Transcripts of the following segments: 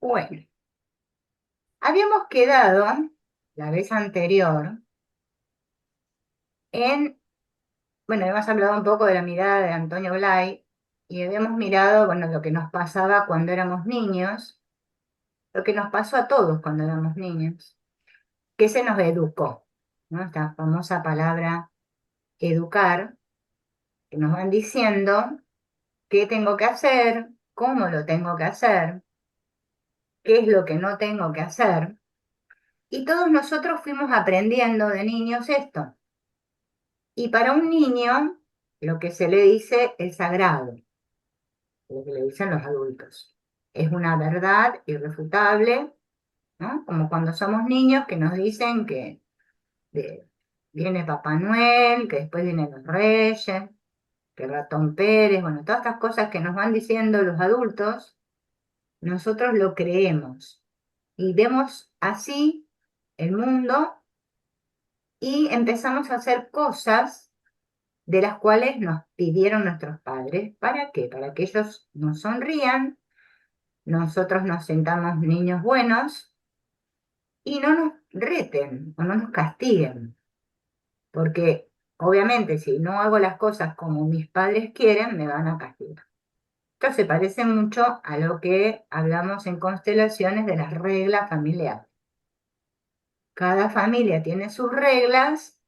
Bueno, habíamos quedado la vez anterior en, bueno, habíamos hablado un poco de la mirada de Antonio Blay y habíamos mirado, bueno, lo que nos pasaba cuando éramos niños, lo que nos pasó a todos cuando éramos niños, que se nos educó, ¿no? Esta famosa palabra educar, que nos van diciendo qué tengo que hacer, cómo lo tengo que hacer, qué es lo que no tengo que hacer, y todos nosotros fuimos aprendiendo de niños esto. Y para un niño, lo que se le dice es sagrado, lo que le dicen los adultos. Es una verdad irrefutable, ¿no? Como cuando somos niños que nos dicen que de- viene Papá Noel, que después vienen los Reyes, que Ratón Pérez, bueno, todas estas cosas que nos van diciendo los adultos, nosotros lo creemos y vemos así el mundo y empezamos a hacer cosas de las cuales nos pidieron nuestros padres. ¿Para qué? Para que ellos nos sonrían, nosotros nos sentamos niños buenos y no nos reten o no nos castiguen. Porque obviamente si no hago las cosas como mis padres quieren, me van a castigar. Esto se parece mucho a lo que hablamos en constelaciones de las reglas familiares. Cada familia tiene sus reglas.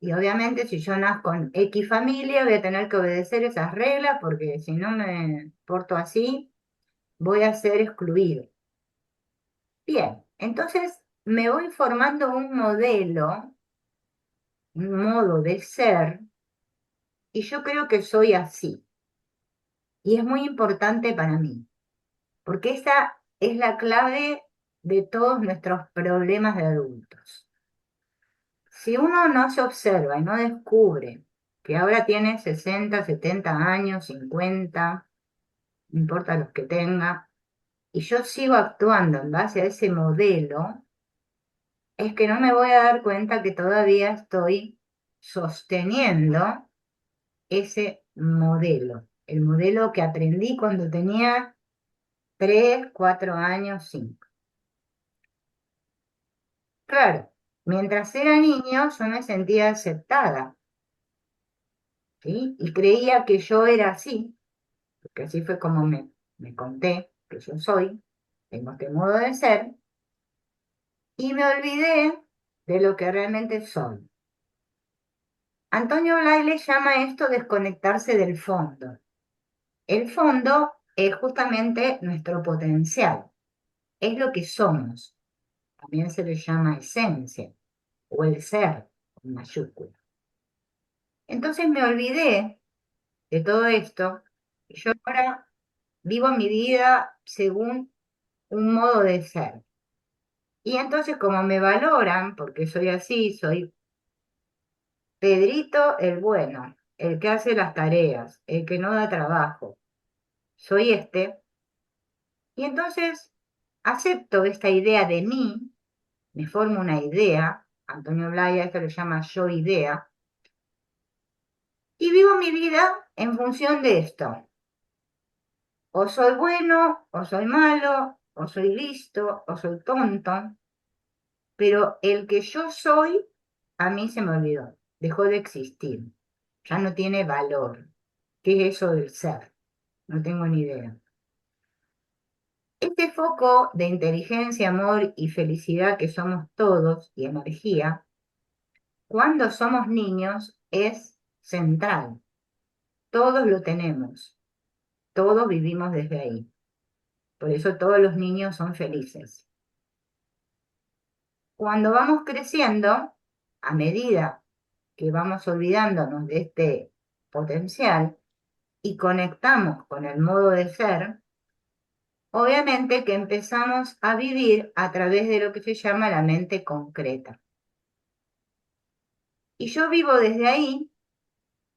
Y obviamente si yo nazco en X familia voy a tener que obedecer esas reglas porque si no me porto así, voy a ser excluido. Bien, entonces me voy formando un modelo, un modo de ser, y yo creo que soy así. Y es muy importante para mí, porque esa es la clave de todos nuestros problemas de adultos. Si uno no se observa y no descubre que ahora tiene 60, 70 años, 50, no importa los que tenga, y yo sigo actuando en base a ese modelo, es que no me voy a dar cuenta que todavía estoy sosteniendo ese modelo, el modelo que aprendí cuando tenía 3, 4 años, 5. Claro, mientras era niño yo me sentía aceptada, ¿sí? Y creía que yo era así, porque así fue como me conté que yo soy, tengo este modo de ser, y me olvidé de lo que realmente soy. Antonio Blaile llama esto desconectarse del fondo. El fondo es justamente nuestro potencial, es lo que somos. También se le llama esencia o el ser con mayúscula. Entonces me olvidé de todo esto y yo ahora vivo mi vida según un modo de ser. Y entonces como me valoran, porque soy así, soy Pedrito el bueno, el que hace las tareas, el que no da trabajo, soy este. Y entonces acepto esta idea de mí, me formo una idea, Antonio Blaya esto lo llama yo idea, y vivo mi vida en función de esto. O soy bueno, o soy malo, o soy listo, o soy tonto, pero el que yo soy, a mí se me olvidó, dejó de existir, ya no tiene valor. ¿Qué es eso del ser? No tengo ni idea. Este foco de inteligencia, amor y felicidad que somos todos y energía, cuando somos niños es central. Todos lo tenemos, todos vivimos desde ahí. Por eso todos los niños son felices. Cuando vamos creciendo, a medida que vamos olvidándonos de este potencial y conectamos con el modo de ser, obviamente que empezamos a vivir a través de lo que se llama la mente concreta. Y yo vivo desde ahí,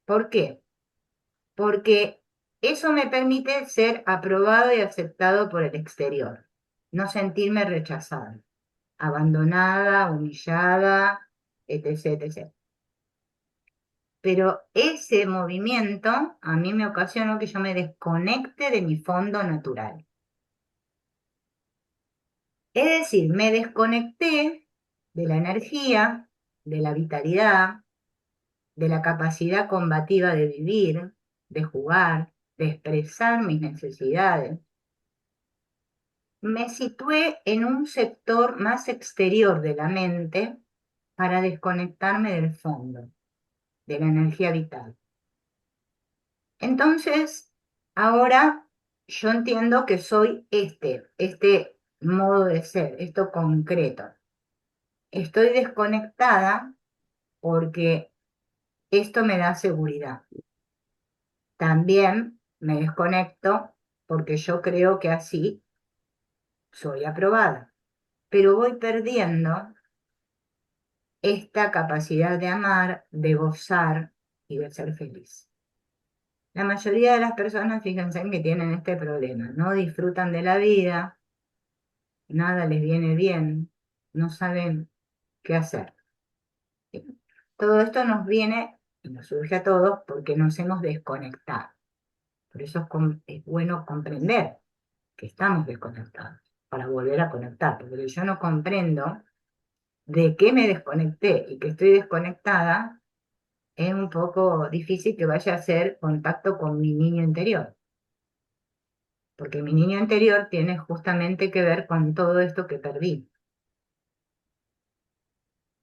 ¿por qué? Porque eso me permite ser aprobado y aceptado por el exterior, no sentirme rechazada, abandonada, humillada, etc., etc. Pero ese movimiento a mí me ocasionó que yo me desconecte de mi fondo natural. Es decir, me desconecté de la energía, de la vitalidad, de la capacidad combativa de vivir, de jugar, de expresar mis necesidades. Me situé en un sector más exterior de la mente para desconectarme del fondo, de la energía vital. Entonces, ahora yo entiendo que soy este modo de ser, esto concreto. Estoy desconectada porque esto me da seguridad. También me desconecto porque yo creo que así soy aprobada, pero voy perdiendo esta capacidad de amar, de gozar y de ser feliz. La mayoría de las personas, fíjense en que tienen este problema, no disfrutan de la vida, nada les viene bien, no saben qué hacer. Todo esto nos viene y nos surge a todos porque nos hemos desconectado. Por eso es bueno comprender que estamos desconectados para volver a conectar, porque yo no comprendo de qué me desconecté y que estoy desconectada, es un poco difícil que vaya a hacer contacto con mi niño interior, porque mi niño interior tiene justamente que ver con todo esto que perdí.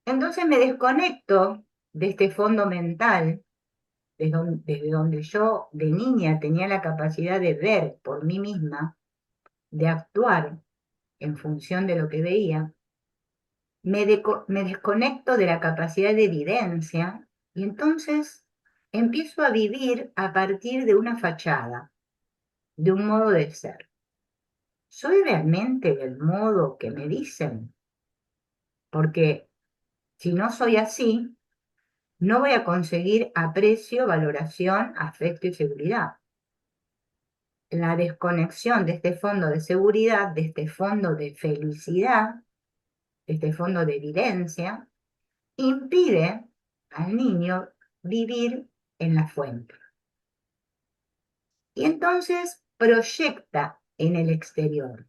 Entonces me desconecto de este fondo mental, desde donde yo de niña tenía la capacidad de ver por mí misma, de actuar en función de lo que veía, me desconecto de la capacidad de evidencia y entonces empiezo a vivir a partir de una fachada, de un modo de ser. ¿Soy realmente del modo que me dicen? Porque si no soy así, no voy a conseguir aprecio, valoración, afecto y seguridad. La desconexión de este fondo de seguridad, de este fondo de felicidad, de este fondo de evidencia, impide al niño vivir en la fuente. Y entonces proyecta en el exterior.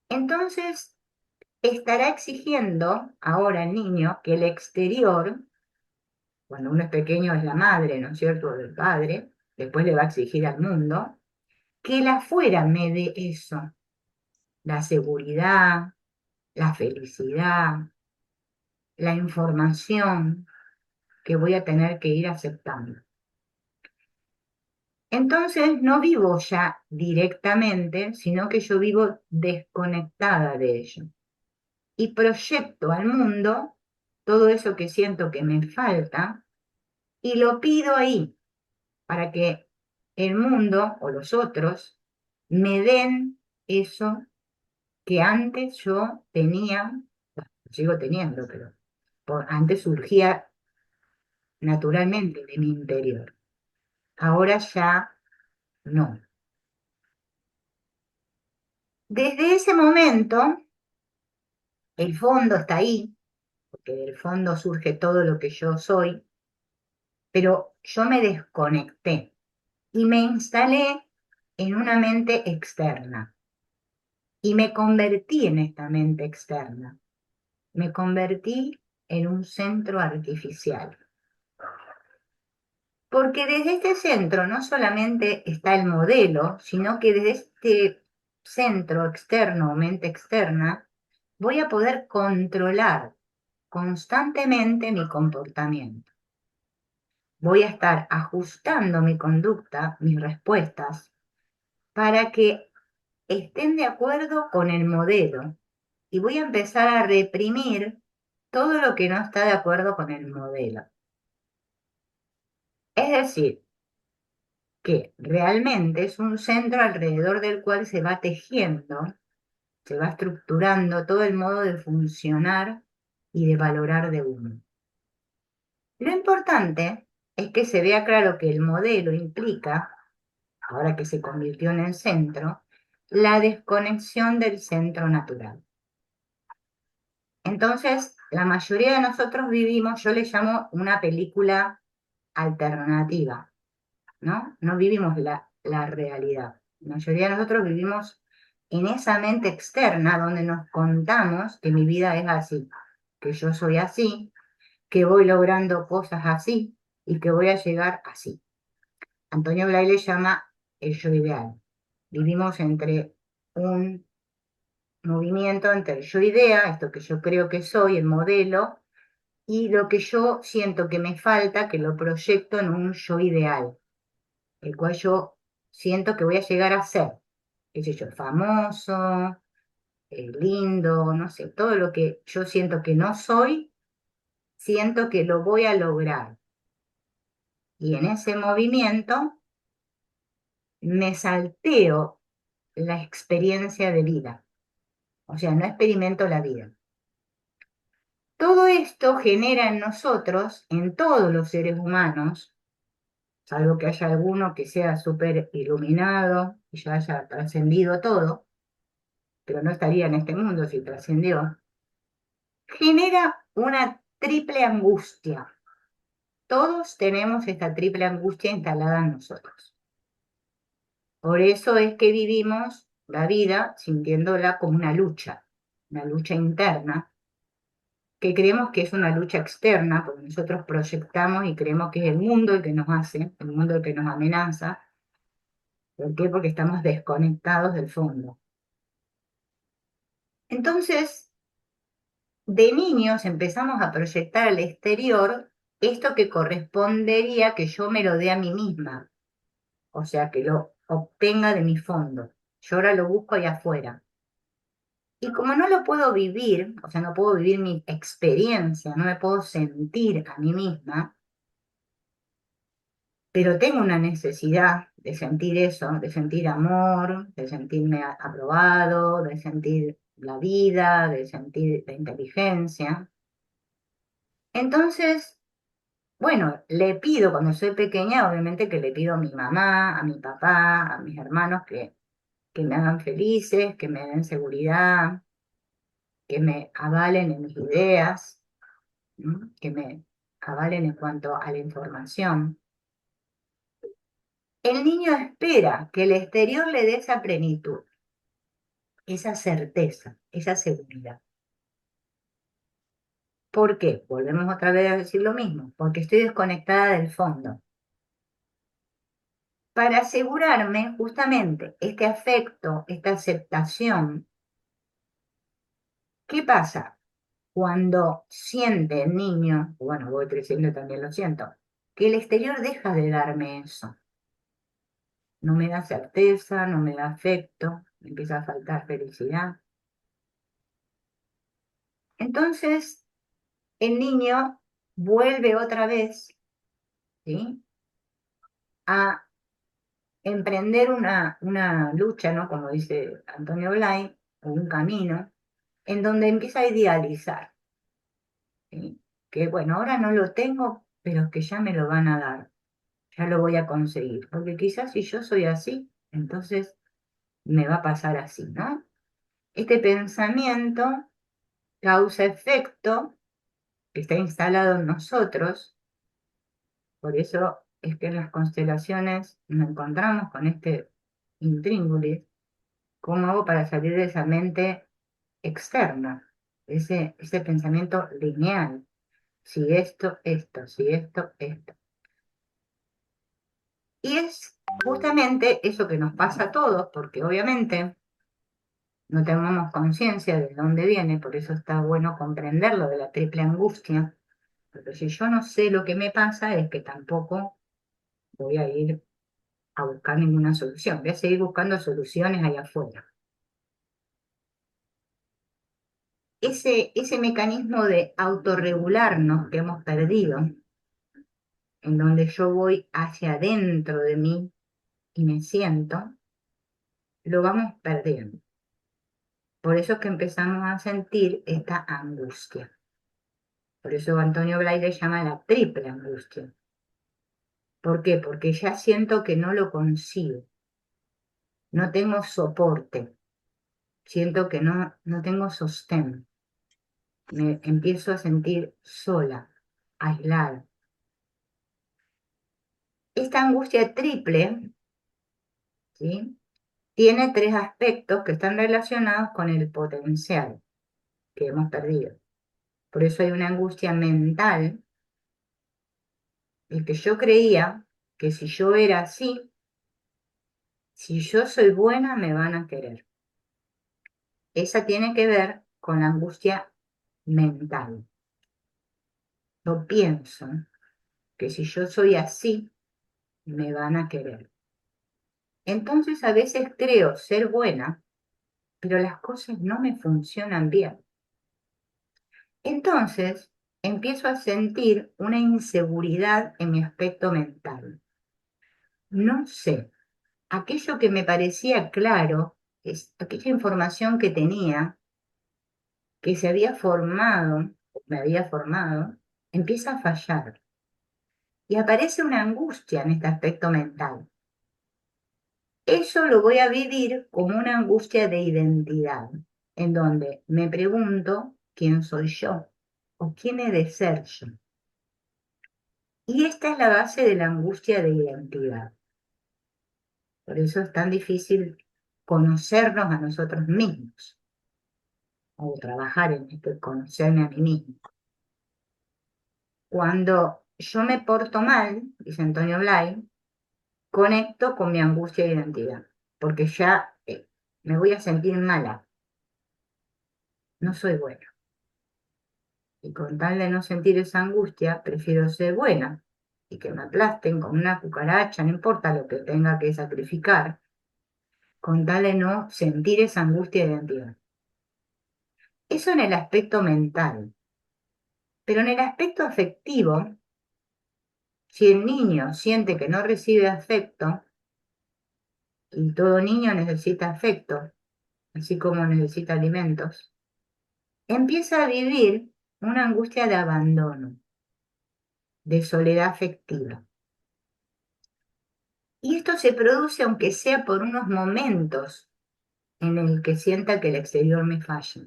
Entonces estará exigiendo ahora el niño que el exterior, cuando uno es pequeño es la madre, ¿no es cierto?, o el padre, después le va a exigir al mundo, que el afuera me dé eso, la seguridad, la felicidad, la información que voy a tener que ir aceptando. Entonces no vivo ya directamente, sino que yo vivo desconectada de ello. Y proyecto al mundo todo eso que siento que me falta y lo pido ahí para que el mundo o los otros me den eso que antes yo tenía, sigo teniendo, pero antes surgía naturalmente de mi interior. Ahora ya no. Desde ese momento, el fondo está ahí, porque del fondo surge todo lo que yo soy, pero yo me desconecté y me instalé en una mente externa y me convertí en esta mente externa. Me convertí en un centro artificial. Porque desde este centro no solamente está el modelo, sino que desde este centro externo o mente externa voy a poder controlar constantemente mi comportamiento. Voy a estar ajustando mi conducta, mis respuestas, para que estén de acuerdo con el modelo. Y voy a empezar a reprimir todo lo que no está de acuerdo con el modelo. Es decir, que realmente es un centro alrededor del cual se va tejiendo, se va estructurando todo el modo de funcionar y de valorar de uno. Lo importante es que se vea claro que el modelo implica, ahora que se convirtió en el centro, la desconexión del centro natural. Entonces, la mayoría de nosotros vivimos, yo le llamo una película alternativa, ¿no? No vivimos la realidad. La mayoría de nosotros vivimos en esa mente externa donde nos contamos que mi vida es así, que yo soy así, que voy logrando cosas así y que voy a llegar así. Antonio Blay le llama el yo ideal. Vivimos entre un movimiento entre el yo idea, esto que yo creo que soy, el modelo, y lo que yo siento que me falta, que lo proyecto en un yo ideal, el cual yo siento que voy a llegar a ser, qué sé yo, famoso, lindo, no sé, todo lo que yo siento que no soy, siento que lo voy a lograr. Y en ese movimiento me salteo la experiencia de vida, o sea, no experimento la vida. Todo esto genera en nosotros, en todos los seres humanos, salvo que haya alguno que sea súper iluminado y ya haya trascendido todo, pero no estaría en este mundo si trascendió, genera una triple angustia. Todos tenemos esta triple angustia instalada en nosotros. Por eso es que vivimos la vida sintiéndola como una lucha interna, que creemos que es una lucha externa, porque nosotros proyectamos y creemos que es el mundo el que nos hace, el mundo el que nos amenaza. ¿Por qué? Porque estamos desconectados del fondo. Entonces, de niños empezamos a proyectar al exterior esto que correspondería que yo me lo dé a mí misma, o sea, que lo obtenga de mi fondo. Yo ahora lo busco ahí afuera. Y como no lo puedo vivir, o sea, no puedo vivir mi experiencia, no me puedo sentir a mí misma, pero tengo una necesidad de sentir eso, de sentir amor, de sentirme aprobado, de sentir la vida, de sentir la inteligencia. Entonces, bueno, le pido, cuando soy pequeña, obviamente que le pido a mi mamá, a mi papá, a mis hermanos que me hagan felices, que me den seguridad, que me avalen en mis ideas, ¿m? Que me avalen en cuanto a la información. El niño espera que el exterior le dé esa plenitud, esa certeza, esa seguridad. ¿Por qué? Volvemos otra vez a decir lo mismo, porque estoy desconectada del fondo. Para asegurarme justamente este afecto, esta aceptación, ¿qué pasa? Cuando siente el niño, bueno, voy creciendo y también lo siento, que el exterior deja de darme eso. No me da certeza, no me da afecto, me empieza a faltar felicidad. Entonces, el niño vuelve otra vez, ¿sí? A emprender una lucha, ¿no? Como dice Antonio Blay, o un camino, en donde empieza a idealizar, ¿sí? Que bueno, ahora no lo tengo, pero es que ya me lo van a dar, ya lo voy a conseguir, porque quizás si yo soy así, entonces me va a pasar así, ¿no? Este pensamiento causa efecto que está instalado en nosotros. Por eso es que en las constelaciones nos encontramos con este intríngulis. ¿Cómo hago para salir de esa mente externa? Ese pensamiento lineal. Si esto, si esto. Y es justamente eso que nos pasa a todos, porque obviamente no tenemos conciencia de dónde viene, por eso está bueno comprenderlo de la triple angustia. Porque si yo no sé lo que me pasa, es que tampoco voy a ir a buscar ninguna solución. Voy a seguir buscando soluciones allá afuera. Ese mecanismo de autorregularnos que hemos perdido, en donde yo voy hacia adentro de mí y me siento, lo vamos perdiendo. Por eso es que empezamos a sentir esta angustia. Por eso Antonio Blay le llama la triple angustia. ¿Por qué? Porque ya siento que no lo consigo. No tengo soporte. Siento que no tengo sostén. Me empiezo a sentir sola, aislada. Esta angustia triple, ¿sí? tiene tres aspectos que están relacionados con el potencial que hemos perdido. Por eso hay una angustia mental, el que yo creía que si yo era así, si yo soy buena, me van a querer. Esa tiene que ver con la angustia mental. Yo pienso que si yo soy así, me van a querer. Entonces a veces creo ser buena, pero las cosas no me funcionan bien. Entonces empiezo a sentir una inseguridad en mi aspecto mental. No sé, aquello que me parecía claro, aquella información que tenía, que se había formado, me había formado, empieza a fallar. Y aparece una angustia en este aspecto mental. Eso lo voy a vivir como una angustia de identidad, en donde me pregunto quién soy yo o quién he de ser yo. Y esta es la base de la angustia de identidad. Por eso es tan difícil conocernos a nosotros mismos o trabajar en esto, conocerme a mí mismo. Cuando yo me porto mal, dice Antonio Blay, conecto con mi angustia de identidad, porque ya me voy a sentir mala, no soy buena. Y con tal de no sentir esa angustia, prefiero ser buena y que me aplasten como una cucaracha, no importa lo que tenga que sacrificar, con tal de no sentir esa angustia de identidad. Eso en el aspecto mental, pero en el aspecto afectivo, si el niño siente que no recibe afecto, y todo niño necesita afecto, así como necesita alimentos, empieza a vivir una angustia de abandono, de soledad afectiva. Y esto se produce aunque sea por unos momentos en el que sienta que el exterior me falla.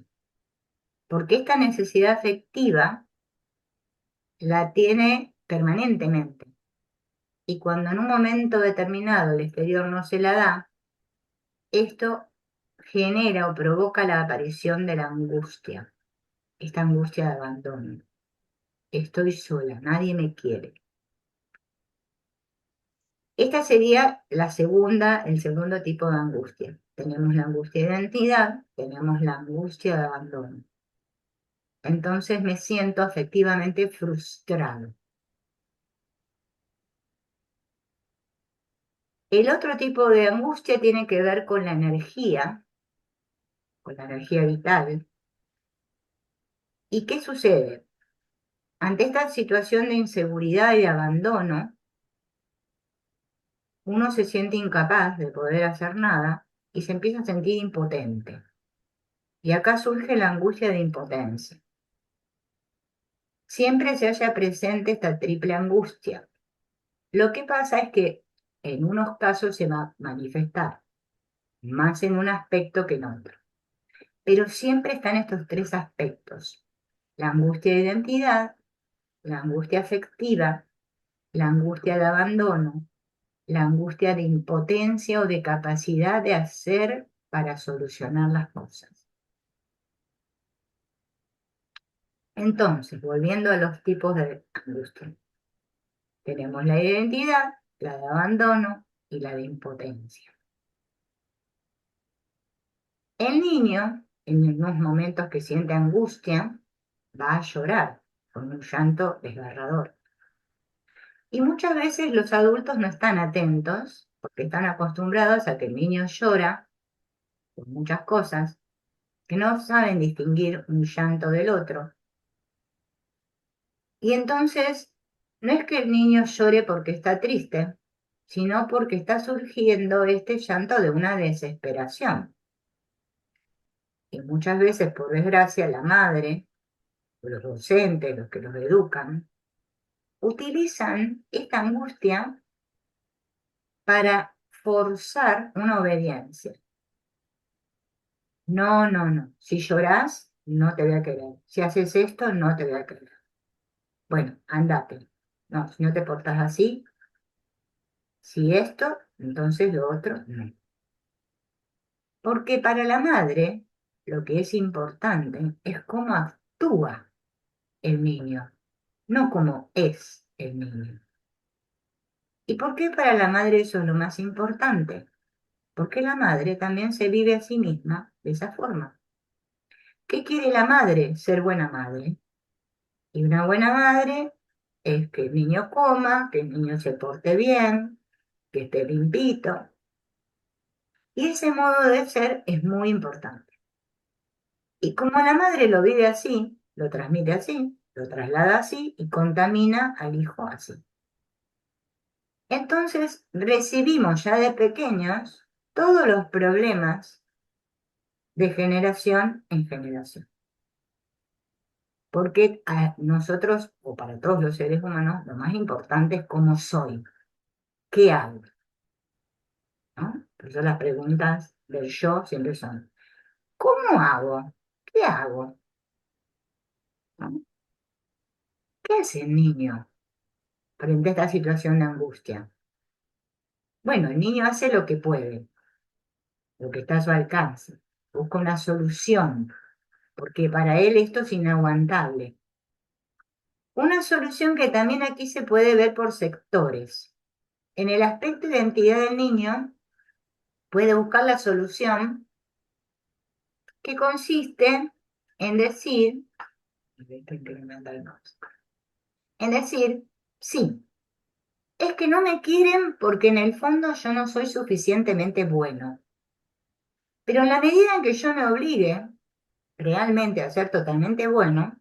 Porque esta necesidad afectiva la tiene permanentemente. Y cuando en un momento determinado el exterior no se la da, esto genera o provoca la aparición de la angustia, esta angustia de abandono. Estoy sola, nadie me quiere. Esta sería el segundo tipo de angustia. Tenemos la angustia de identidad, tenemos la angustia de abandono. Entonces me siento afectivamente frustrado. El otro tipo de angustia tiene que ver con la energía vital. ¿Y qué sucede? Ante esta situación de inseguridad y de abandono, uno se siente incapaz de poder hacer nada y se empieza a sentir impotente. Y acá surge la angustia de impotencia. Siempre se halla presente esta triple angustia. Lo que pasa es que en unos casos se va a manifestar más en un aspecto que en otro. Pero siempre están estos tres aspectos: la angustia de identidad, la angustia afectiva, la angustia de abandono, la angustia de impotencia o de capacidad de hacer para solucionar las cosas. Entonces, volviendo a los tipos de angustia, tenemos la de identidad, la de abandono y la de impotencia. El niño, en unos momentos que siente angustia, va a llorar con un llanto desgarrador. Y muchas veces los adultos no están atentos porque están acostumbrados a que el niño llora por muchas cosas, que no saben distinguir un llanto del otro. Y entonces, no es que el niño llore porque está triste, sino porque está surgiendo este llanto de una desesperación. Y muchas veces, por desgracia, la madre, o los docentes, los que los educan, utilizan esta angustia para forzar una obediencia. No, no, no. Si llorás, no te voy a querer. Si haces esto, no te voy a querer. Bueno, andate. No, si no te portas así, si esto, entonces lo otro, no. Porque para la madre lo que es importante es cómo actúa el niño, no cómo es el niño. ¿Y por qué para la madre eso es lo más importante? Porque la madre también se vive a sí misma de esa forma. ¿Qué quiere la madre? Ser buena madre. Y una buena madre es que el niño coma, que el niño se porte bien, que esté limpito. Y ese modo de ser es muy importante. Y como la madre lo vive así, lo transmite así, lo traslada así y contamina al hijo así. Entonces recibimos ya de pequeños todos los problemas de generación en generación. Porque a nosotros, o para todos los seres humanos, lo más importante es cómo soy, qué hago, ¿no? Por eso las preguntas del yo siempre son, ¿cómo hago? ¿Qué hago? ¿No? ¿Qué hace el niño frente a esta situación de angustia? Bueno, el niño hace lo que puede, lo que está a su alcance, busca una solución, porque para él esto es inaguantable. Una solución que también aquí se puede ver por sectores. En el aspecto de identidad del niño, puede buscar la solución que consiste en decir, sí, es que no me quieren porque en el fondo yo no soy suficientemente bueno. Pero en la medida en que yo me obligue realmente a ser totalmente bueno,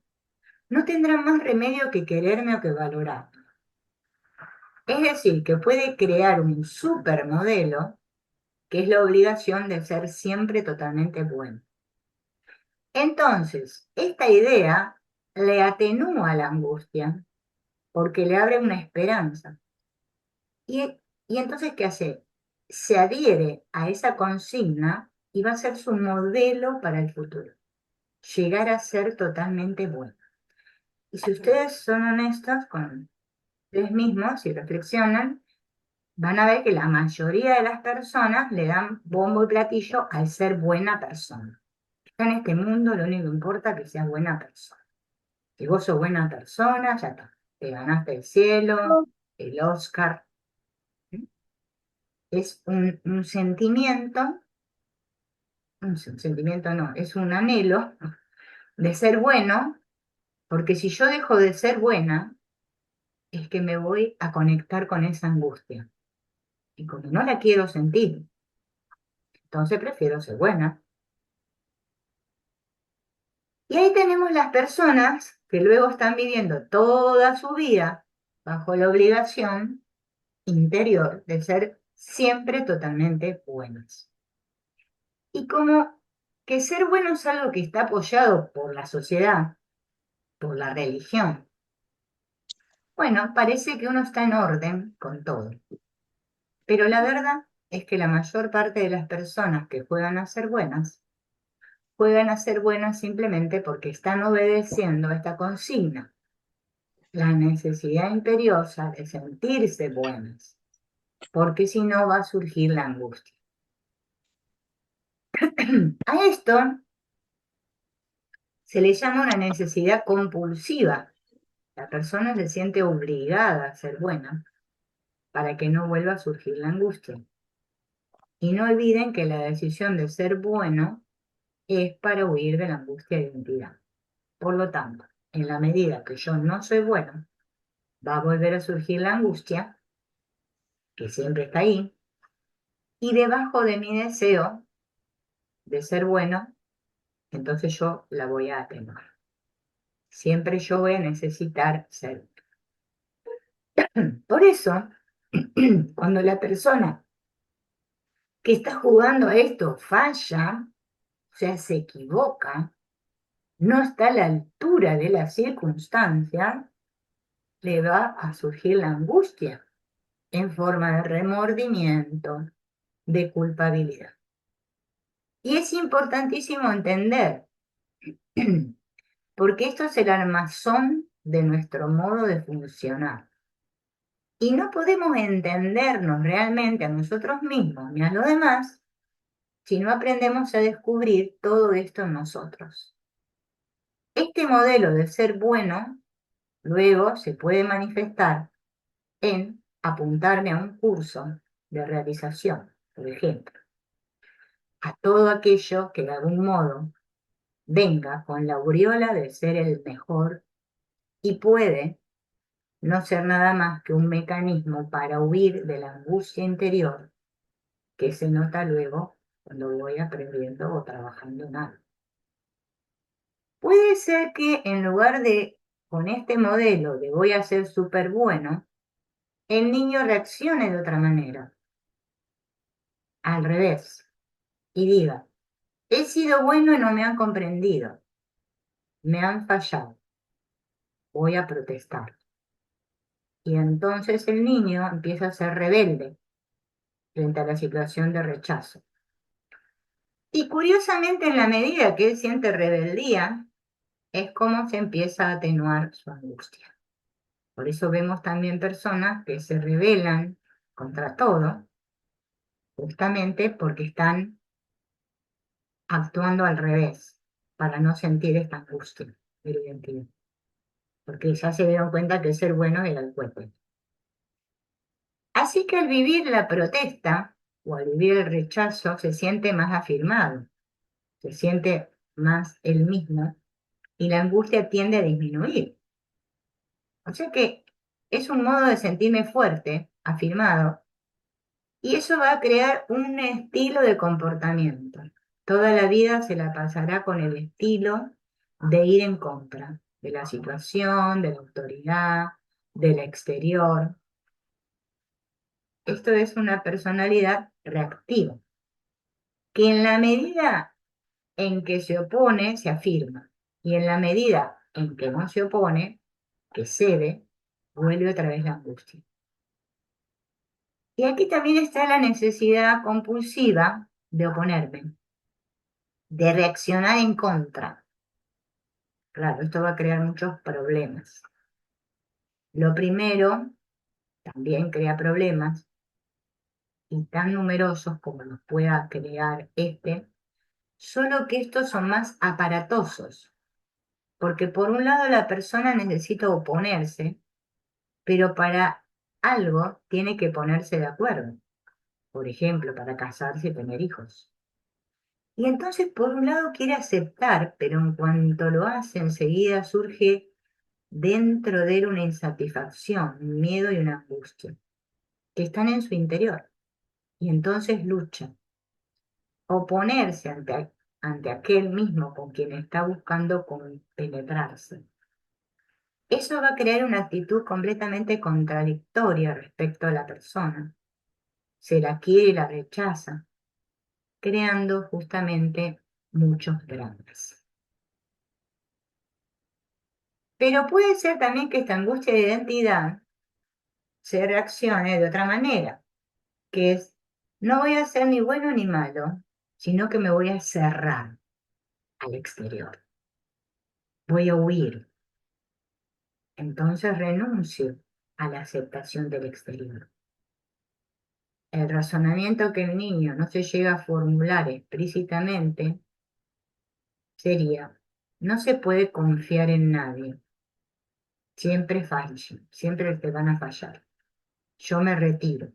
no tendrán más remedio que quererme o que valorarme. Es decir, que puede crear un supermodelo que es la obligación de ser siempre totalmente bueno. Entonces, esta idea le atenúa la angustia porque le abre una esperanza. Y entonces, ¿qué hace? Se adhiere a esa consigna y va a ser su modelo para el futuro. Llegar a ser totalmente bueno. Y si ustedes son honestos con ustedes mismos y reflexionan, van a ver que la mayoría de las personas le dan bombo y platillo al ser buena persona. En este mundo lo único que importa es que seas buena persona. Si vos sos buena persona, ya está. Te ganaste el cielo, el Oscar. Es un sentimiento, un sentimiento no, es un anhelo de ser bueno, porque si yo dejo de ser buena, es que me voy a conectar con esa angustia. Y como no la quiero sentir, entonces prefiero ser buena. Y ahí tenemos las personas que luego están viviendo toda su vida bajo la obligación interior de ser siempre totalmente buenas. Y como que ser bueno es algo que está apoyado por la sociedad, por la religión, bueno, parece que uno está en orden con todo. Pero la verdad es que la mayor parte de las personas que juegan a ser buenas simplemente porque están obedeciendo a esta consigna, la necesidad imperiosa de sentirse buenas, porque si no va a surgir la angustia. A esto se le llama una necesidad compulsiva. La persona se siente obligada a ser buena para que no vuelva a surgir la angustia. Y no olviden que la decisión de ser bueno es para huir de la angustia de identidad. Por lo tanto, en la medida que yo no soy bueno, va a volver a surgir la angustia, que siempre está ahí, y debajo de mi deseo de ser bueno, entonces yo la voy a atenuar. Siempre yo voy a necesitar ser. Por eso, cuando la persona que está jugando a esto falla, o sea, se equivoca, no está a la altura de la circunstancia, le va a surgir la angustia en forma de remordimiento, de culpabilidad. Y es importantísimo entender, porque esto es el armazón de nuestro modo de funcionar. Y no podemos entendernos realmente a nosotros mismos ni a los demás si no aprendemos a descubrir todo esto en nosotros. Este modelo de ser bueno luego se puede manifestar en apuntarme a un curso de realización, por ejemplo, a todo aquello que de algún modo venga con la aureola de ser el mejor y puede no ser nada más que un mecanismo para huir de la angustia interior que se nota luego cuando voy aprendiendo o trabajando en algo. Puede ser que en lugar de con este modelo de voy a ser súper bueno, el niño reaccione de otra manera, al revés, y diga, he sido bueno y no me han comprendido, me han fallado, voy a protestar. Y entonces el niño empieza a ser rebelde frente a la situación de rechazo. Y curiosamente, en la medida que él siente rebeldía, es como se empieza a atenuar su angustia. Por eso vemos también personas que se rebelan contra todo, justamente porque están actuando al revés, para no sentir esta angustia de la identidad. Porque ya se dieron cuenta que ser bueno era el cuerpo. Así que al vivir la protesta o al vivir el rechazo se siente más afirmado, se siente más él mismo y la angustia tiende a disminuir. O sea que es un modo de sentirme fuerte, afirmado, y eso va a crear un estilo de comportamiento. Toda la vida se la pasará con el estilo de ir en contra de la situación, de la autoridad, del exterior. Esto es una personalidad reactiva, que en la medida en que se opone, se afirma, y en la medida en que no se opone, que cede, vuelve otra vez la angustia. Y aquí también está la necesidad compulsiva de oponerme, de reaccionar en contra. Claro, esto va a crear muchos problemas. Lo primero, también crea problemas, y tan numerosos como los pueda crear este, solo que estos son más aparatosos, porque por un lado la persona necesita oponerse, pero para algo tiene que ponerse de acuerdo, por ejemplo, para casarse y tener hijos. Y entonces, por un lado, quiere aceptar, pero en cuanto lo hace, enseguida surge dentro de él una insatisfacción, un miedo y una angustia, que están en su interior. Y entonces lucha. Oponerse ante aquel mismo con quien está buscando penetrarse. Eso va a crear una actitud completamente contradictoria respecto a la persona. Se la quiere y la rechaza, creando justamente muchos dramas. Pero puede ser también que esta angustia de identidad se reaccione de otra manera, que es, no voy a ser ni bueno ni malo, sino que me voy a cerrar al exterior, voy a huir, entonces renuncio a la aceptación del exterior. El razonamiento que el niño no se llega a formular explícitamente sería, no se puede confiar en nadie, siempre fallan, siempre te van a fallar, yo me retiro.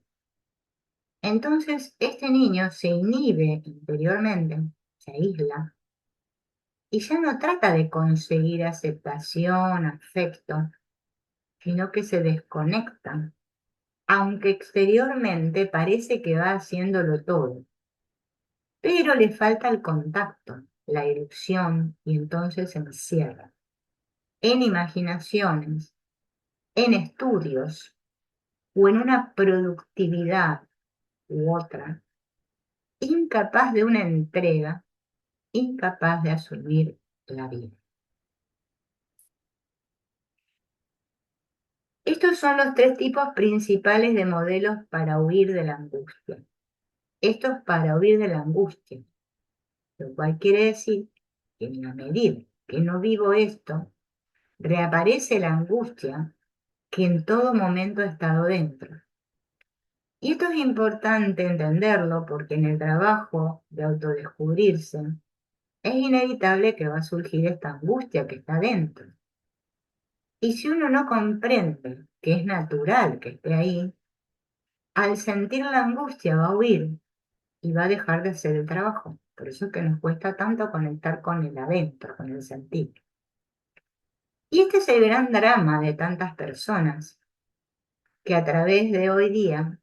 Entonces este niño se inhibe interiormente, se aísla, y ya no trata de conseguir aceptación, afecto, sino que se desconecta, aunque exteriormente parece que va haciéndolo todo, pero le falta el contacto, la irrupción, y entonces se encierra en imaginaciones, en estudios o en una productividad u otra, incapaz de una entrega, incapaz de asumir la vida. Estos son los tres tipos principales de modelos para huir de la angustia. Esto es para huir de la angustia, lo cual quiere decir que en la medida que no vivo esto, reaparece la angustia que en todo momento ha estado dentro. Y esto es importante entenderlo porque en el trabajo de autodescubrirse es inevitable que va a surgir esta angustia que está dentro. Y si uno no comprende que es natural que esté ahí, al sentir la angustia va a huir y va a dejar de hacer el trabajo. Por eso es que nos cuesta tanto conectar con el adentro, con el sentir. Y este es el gran drama de tantas personas que a través de hoy día,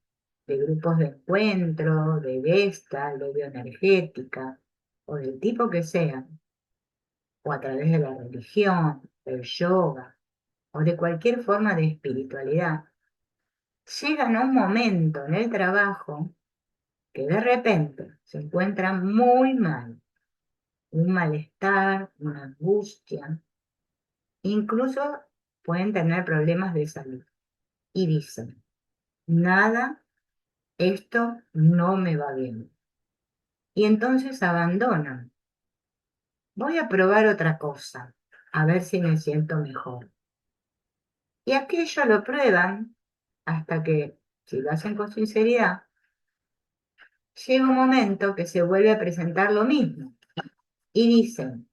de grupos de encuentro, de Gestalt, de bioenergética, o del tipo que sean, o a través de la religión, del yoga, o de cualquier forma de espiritualidad, llegan a un momento en el trabajo que de repente se encuentran muy mal, un malestar, una angustia, incluso pueden tener problemas de salud. Y dicen, nada, esto no me va bien. Y entonces abandonan. Voy a probar otra cosa, a ver si me siento mejor. Y aquello lo prueban hasta que, si lo hacen con sinceridad, llega un momento que se vuelve a presentar lo mismo. Y dicen,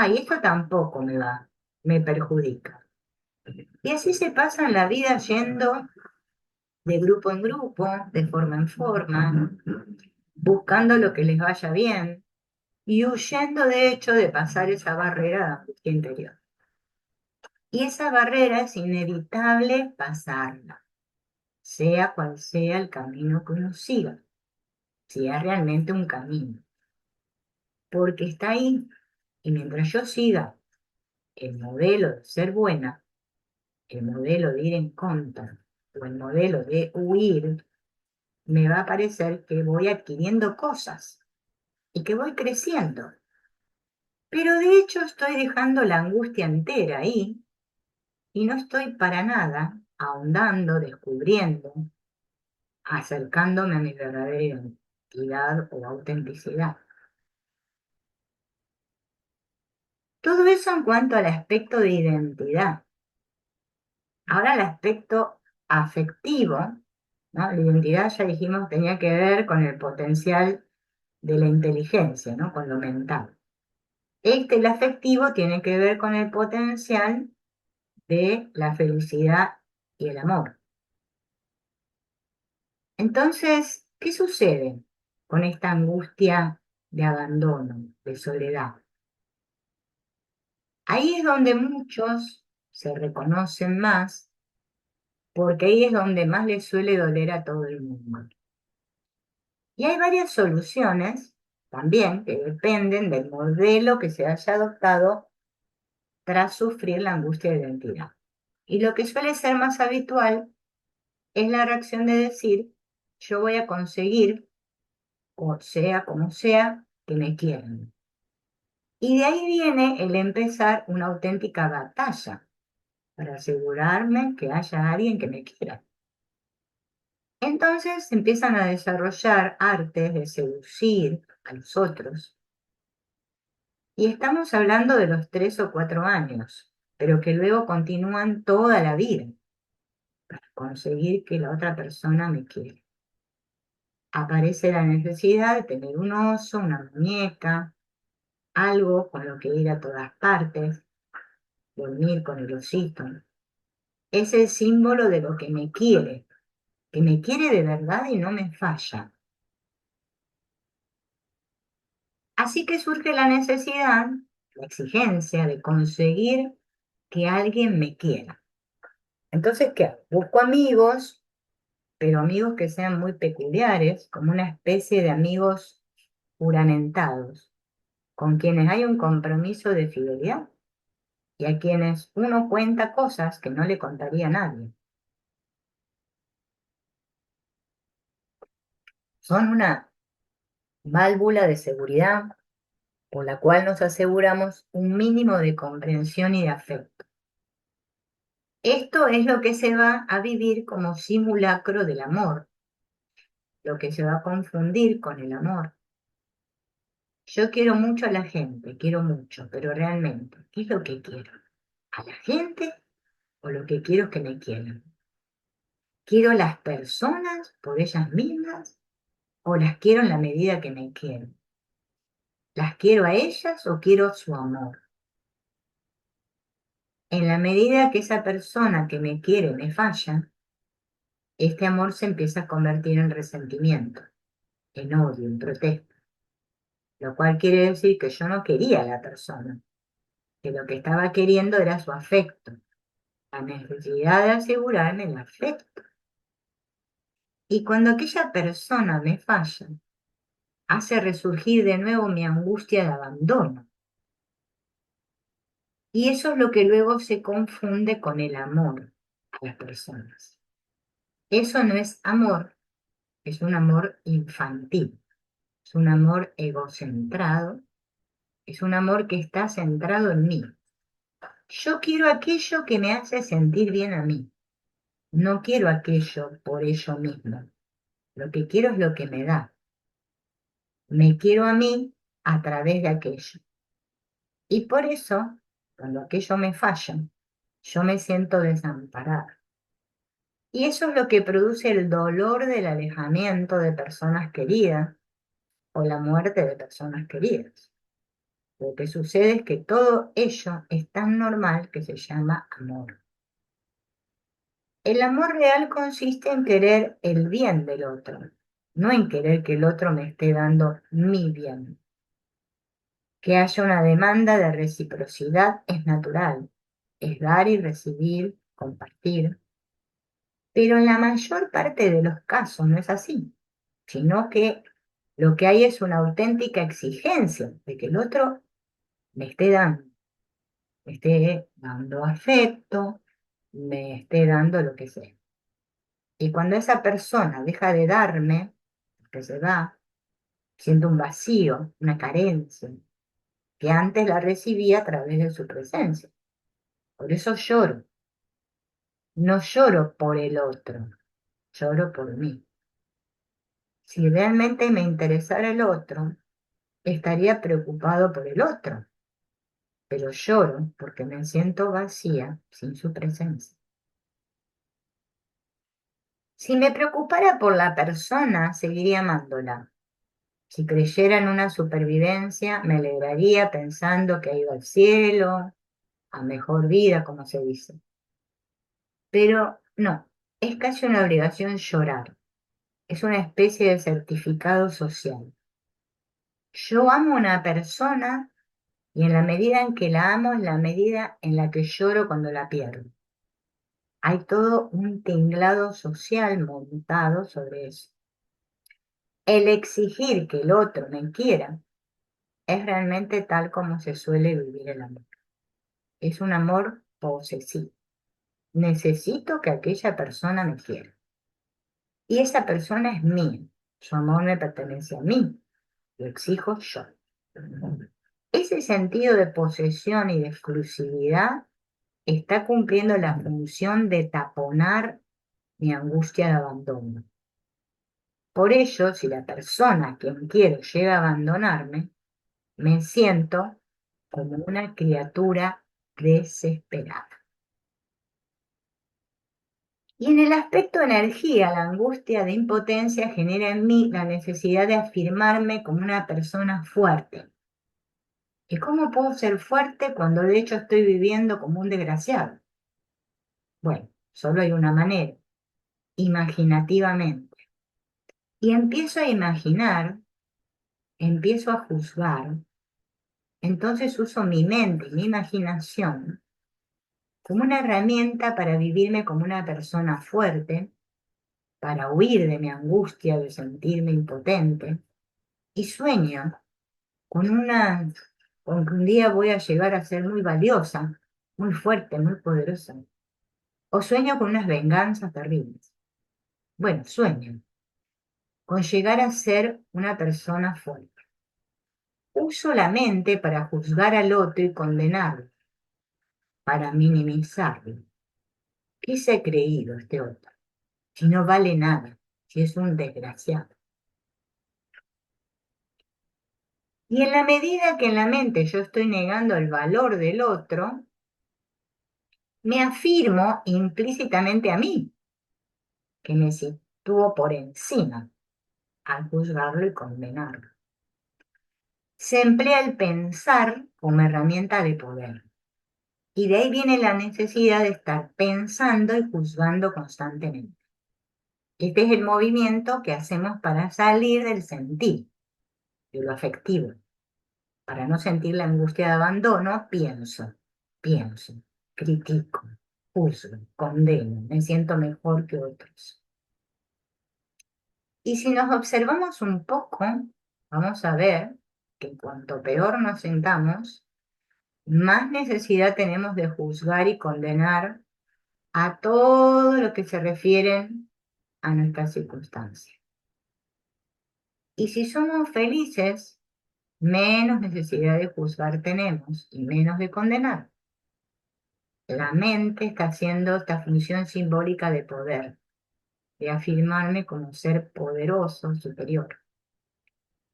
y esto tampoco me va, me perjudica. Y así se pasan la vida yendo de grupo en grupo, de forma en forma, buscando lo que les vaya bien y huyendo de hecho de pasar esa barrera de angustia interior. Y esa barrera es inevitable pasarla, sea cual sea el camino que uno siga, si es realmente un camino, porque está ahí. Y mientras yo siga el modelo de ser buena, el modelo de ir en contra o el modelo de huir, me va a parecer que voy adquiriendo cosas y que voy creciendo. Pero de hecho estoy dejando la angustia entera ahí y no estoy para nada ahondando, descubriendo, acercándome a mi verdadera identidad o autenticidad. Todo eso en cuanto al aspecto de identidad. Ahora el aspecto afectivo, ¿no? La identidad ya dijimos tenía que ver con el potencial de la inteligencia, ¿no? Con lo mental. El afectivo, tiene que ver con el potencial de la felicidad y el amor. Entonces, ¿qué sucede con esta angustia de abandono, de soledad? Ahí es donde muchos se reconocen más, porque ahí es donde más les suele doler a todo el mundo. Y hay varias soluciones también que dependen del modelo que se haya adoptado tras sufrir la angustia de identidad. Y lo que suele ser más habitual es la reacción de decir, yo voy a conseguir, o sea como sea, que me quieran. Y de ahí viene el empezar una auténtica batalla para asegurarme que haya alguien que me quiera. Entonces empiezan a desarrollar artes de seducir a los otros. Y estamos hablando de los 3 o 4 años, pero que luego continúan toda la vida para conseguir que la otra persona me quiera. Aparece la necesidad de tener un oso, una muñeca, algo con lo que ir a todas partes, dormir con el osito. Es el símbolo de lo que me quiere de verdad y no me falla. Así que surge la necesidad, la exigencia de conseguir que alguien me quiera. Entonces, ¿qué hago? Busco amigos, pero amigos que sean muy peculiares, como una especie de amigos juramentados, con quienes hay un compromiso de fidelidad y a quienes uno cuenta cosas que no le contaría a nadie. Son una válvula de seguridad por la cual nos aseguramos un mínimo de comprensión y de afecto. Esto es lo que se va a vivir como simulacro del amor, lo que se va a confundir con el amor. Yo quiero mucho a la gente, quiero mucho, pero realmente, ¿qué es lo que quiero? ¿A la gente o lo que quiero es que me quieran? ¿Quiero las personas por ellas mismas o las quiero en la medida que me quieren? ¿Las quiero a ellas o quiero su amor? En la medida que esa persona que me quiere me falla, este amor se empieza a convertir en resentimiento, en odio, en protesta, lo cual quiere decir que yo no quería a la persona, que lo que estaba queriendo era su afecto, la necesidad de asegurarme el afecto. Y cuando aquella persona me falla, hace resurgir de nuevo mi angustia de abandono. Y eso es lo que luego se confunde con el amor a las personas. Eso no es amor, es un amor infantil, es un amor egocentrado, es un amor que está centrado en mí. Yo quiero aquello que me hace sentir bien a mí, no quiero aquello por ello mismo. Lo que quiero es lo que me da. Me quiero a mí a través de aquello. Y por eso, cuando aquello me falla, yo me siento desamparada. Y eso es lo que produce el dolor del alejamiento de personas queridas o la muerte de personas queridas. Lo que sucede es que todo ello es tan normal que se llama amor. El amor real consiste en querer el bien del otro, no en querer que el otro me esté dando mi bien. Que haya una demanda de reciprocidad es natural, es dar y recibir, compartir, pero en la mayor parte de los casos no es así, sino que lo que hay es una auténtica exigencia de que el otro me esté dando afecto, me esté dando lo que sea. Y cuando esa persona deja de darme, que se va, siento un vacío, una carencia, que antes la recibía a través de su presencia. Por eso lloro. No lloro por el otro, lloro por mí. Si realmente me interesara el otro, estaría preocupado por el otro, pero lloro porque me siento vacía sin su presencia. Si me preocupara por la persona, seguiría amándola. Si creyera en una supervivencia, me alegraría pensando que ha ido al cielo, a mejor vida, como se dice. Pero no, es casi una obligación llorar. Es una especie de certificado social. Yo amo a una persona y en la medida en que la amo es la medida en la que lloro cuando la pierdo. Hay todo un tinglado social montado sobre eso. El exigir que el otro me quiera es realmente tal como se suele vivir el amor. Es un amor posesivo. Necesito que aquella persona me quiera. Y esa persona es mía. Su amor me pertenece a mí. Lo exijo yo. Ese sentido de posesión y de exclusividad está cumpliendo la función de taponar mi angustia de abandono. Por ello, si la persona a quien quiero llega a abandonarme, me siento como una criatura desesperada. Y en el aspecto energía, la angustia de impotencia genera en mí la necesidad de afirmarme como una persona fuerte. ¿Y cómo puedo ser fuerte cuando de hecho estoy viviendo como un desgraciado? Bueno, solo hay una manera, imaginativamente. Y empiezo a imaginar, empiezo a juzgar, entonces uso mi mente y mi imaginación como una herramienta para vivirme como una persona fuerte, para huir de mi angustia de sentirme impotente, y sueño con con que un día voy a llegar a ser muy valiosa, muy fuerte, muy poderosa. O sueño con unas venganzas terribles. Bueno, sueño con llegar a ser una persona fuerte. Uso la mente para juzgar al otro y condenarlo, para minimizarlo. ¿Qué se ha creído este otro? Si no vale nada, si es un desgraciado. Y en la medida que en la mente yo estoy negando el valor del otro, me afirmo implícitamente a mí. que me sitúo por encima al juzgarlo y condenarlo. Se emplea el pensar como herramienta de poder. Y de ahí viene la necesidad de estar pensando y juzgando constantemente. Este es el movimiento que hacemos para salir del sentir, de lo afectivo. Para no sentir la angustia de abandono, pienso, critico, juzgo, condeno, me siento mejor que otros. Y si nos observamos un poco, vamos a ver que cuanto peor nos sentamos, más necesidad tenemos de juzgar y condenar a todo lo que se refieren a nuestras circunstancias. Y si somos felices, menos necesidad de juzgar tenemos y menos de condenar. La mente está haciendo esta función simbólica de poder, de afirmarme como ser poderoso, superior.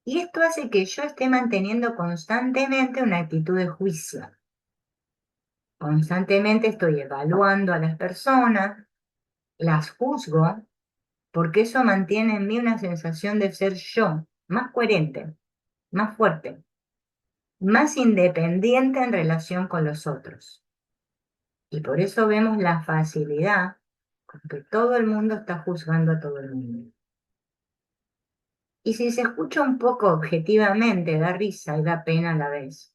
Y esto hace que yo esté manteniendo constantemente una actitud de juicio. Constantemente estoy evaluando a las personas, las juzgo, porque eso mantiene en mí una sensación de ser yo, más coherente, más fuerte, más independiente en relación con los otros. Y por eso vemos la facilidad con que todo el mundo está juzgando a todo el mundo. Y si se escucha un poco objetivamente, da risa y da pena a la vez.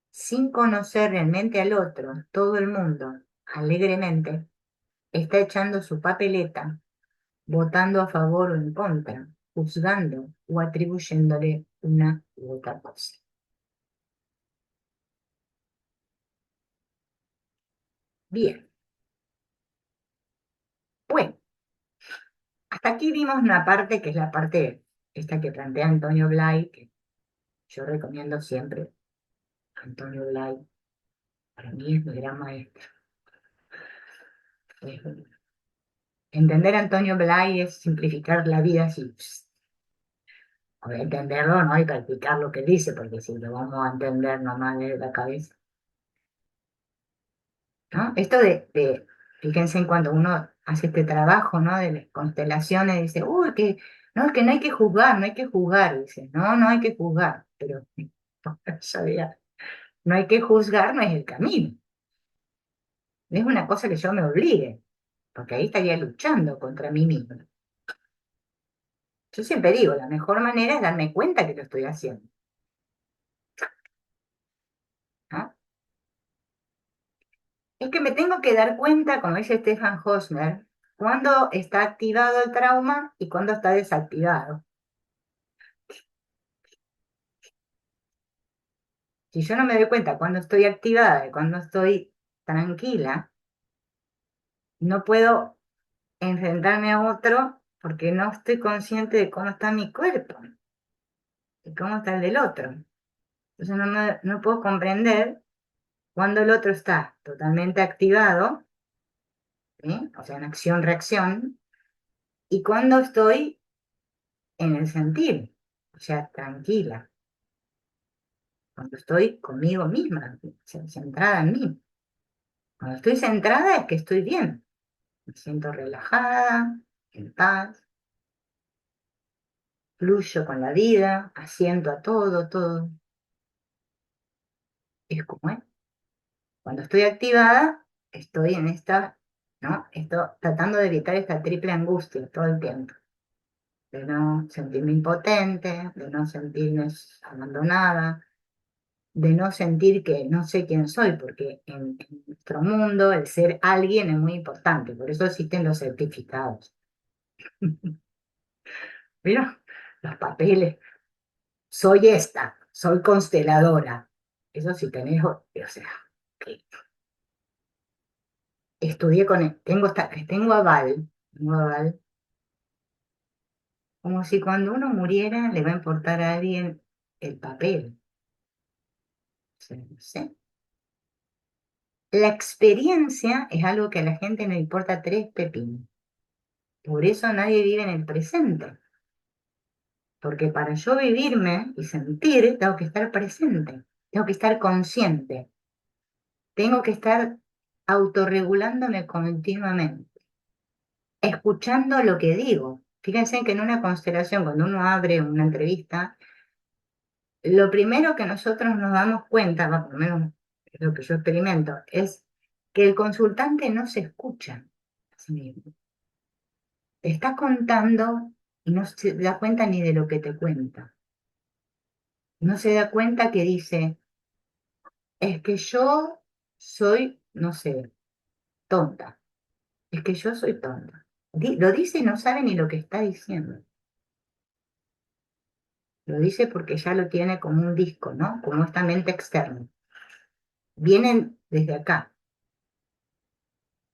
Sin conocer realmente al otro, todo el mundo, alegremente, está echando su papeleta, votando a favor o en contra, juzgando o atribuyéndole una u otra cosa. Bien, bueno, hasta aquí vimos una parte que es la parte esta que plantea Antonio Blay, que yo recomiendo siempre. Antonio Blay, para mí es mi gran maestro. Entender a Antonio Blay es simplificar la vida así. Entenderlo, ¿no? Y practicar lo que dice, porque si lo vamos a entender nomás desde la cabeza, ¿no? Esto fíjense en cuando uno hace este trabajo, ¿no? De las constelaciones, dice, uy, que, no, es que no hay que juzgar, no hay que juzgar, dice, no, no hay que juzgar, pero en realidad, no hay que juzgar, no es el camino, no es una cosa que yo me obligue, porque ahí estaría luchando contra mí mismo. Yo siempre digo, la mejor manera es darme cuenta que lo estoy haciendo, ¿no? Es que me tengo que dar cuenta, como dice Stefan Hosmer, cuándo está activado el trauma y cuándo está desactivado. Si yo no me doy cuenta cuándo estoy activada y cuándo estoy tranquila, no puedo enfrentarme a otro porque no estoy consciente de cómo está mi cuerpo y cómo está el del otro. Entonces no puedo comprender cuándo el otro está totalmente activado, ¿sí? O sea, en acción-reacción, y cuándo estoy en el sentir, o sea, tranquila, cuando estoy conmigo misma, centrada en mí. Cuando estoy centrada es que estoy bien, me siento relajada, en paz, fluyo con la vida, asiento a todo es como es. Cuando estoy activada, estoy en esta, ¿no? Tratando de evitar esta triple angustia todo el tiempo, de no sentirme impotente, de no sentirme abandonada, de no sentir que no sé quién soy, porque en nuestro mundo el ser alguien es muy importante, por eso existen los certificados. ¿Vieron? Los papeles. Soy esta, soy consteladora. Eso sí tenés, o sea, que estudié tengo aval, como si cuando uno muriera le va a importar a alguien el papel. O sea, no sé. La experiencia es algo que a la gente no le importa tres pepinos. Por eso nadie vive en el presente. Porque para yo vivirme y sentir, tengo que estar presente, tengo que estar consciente, tengo que estar autorregulándome continuamente. escuchando lo que digo. Fíjense que en una constelación, cuando uno abre una entrevista, lo primero que nosotros nos damos cuenta, por lo menos es lo que yo experimento, es que el consultante no se escucha a sí mismo. Te está contando y no se da cuenta ni de lo que te cuenta. No se da cuenta que dice, es que yo soy, no sé, tonta. Es que yo soy tonta. Lo dice y no sabe ni lo que está diciendo. Lo dice porque ya lo tiene como un disco, ¿no? Como esta mente externa. Vienen desde acá.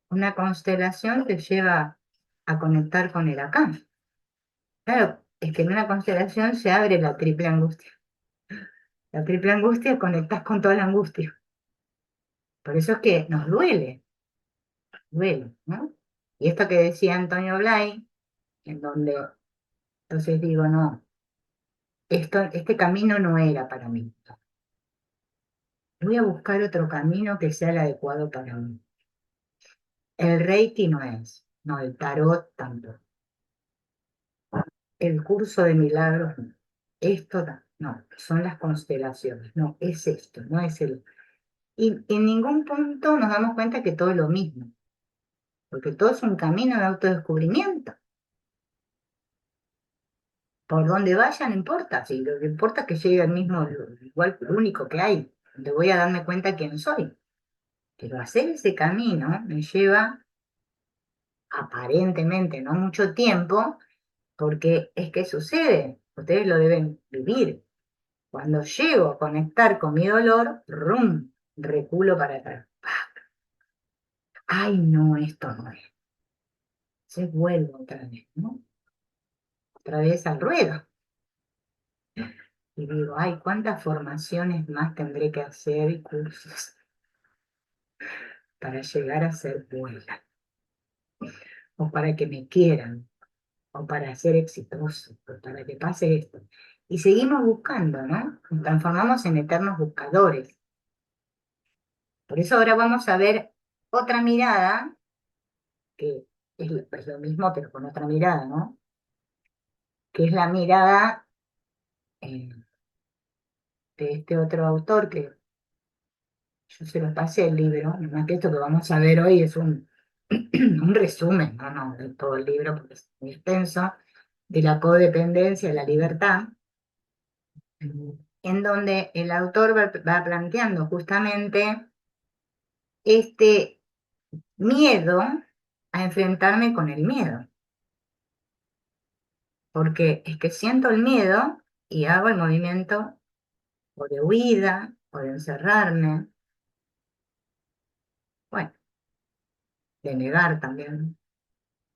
Una constelación te lleva a conectar con el acá. Claro, es que en una constelación se abre la triple angustia. La triple angustia conectas con toda la angustia. Por eso es que nos duele, ¿no? Y esto que decía Antonio Blay, en donde entonces digo, no, este camino no era para mí. Voy a buscar otro camino que sea el adecuado para mí. El Reiki no es, no, el tarot tampoco. El curso de milagros, no. Esto no, son las constelaciones, no, es esto, no es el... Y en ningún punto nos damos cuenta que todo es lo mismo, porque todo es un camino de autodescubrimiento. Por donde vaya no importa, si lo que importa es que llegue al mismo, igual, lo único que hay, donde voy a darme cuenta quién soy. Pero hacer ese camino me lleva aparentemente no mucho tiempo, porque es que sucede, ustedes lo deben vivir. Cuando llego a conectar con mi dolor, ¡rum! Reculo para atrás. Ay, no, esto no es. Se vuelvo otra vez, ¿no? Otra vez al ruedo. Y digo, ay, ¿cuántas formaciones más tendré que hacer y cursos para llegar a ser buena? O para que me quieran, o para ser exitoso, o para que pase esto. Y seguimos buscando, ¿no? Nos transformamos en eternos buscadores. Por eso ahora vamos a ver otra mirada, que es lo mismo, pero con otra mirada, ¿no? Que es la mirada eh, de este otro autor, que yo se lo pasé el libro, más que esto que vamos a ver hoy es un resumen, no de todo el libro, porque es muy extenso, de la codependencia y la libertad, en donde el autor va planteando justamente este miedo a enfrentarme con el miedo, porque es que siento el miedo y hago el movimiento o de huida o de encerrarme, bueno, de negar también.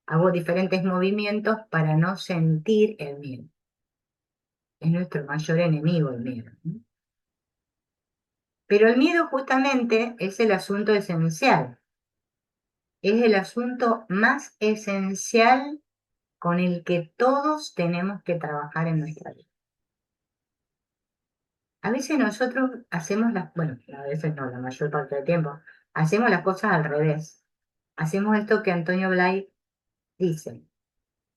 Hago diferentes movimientos para no sentir el miedo. Es nuestro mayor enemigo el miedo, ¿no? Pero el miedo justamente es el asunto esencial, es el asunto más esencial con el que todos tenemos que trabajar en nuestra vida. A veces nosotros hacemos bueno, a veces no, la mayor parte del tiempo, hacemos las cosas al revés. Hacemos esto que Antonio Blay dice,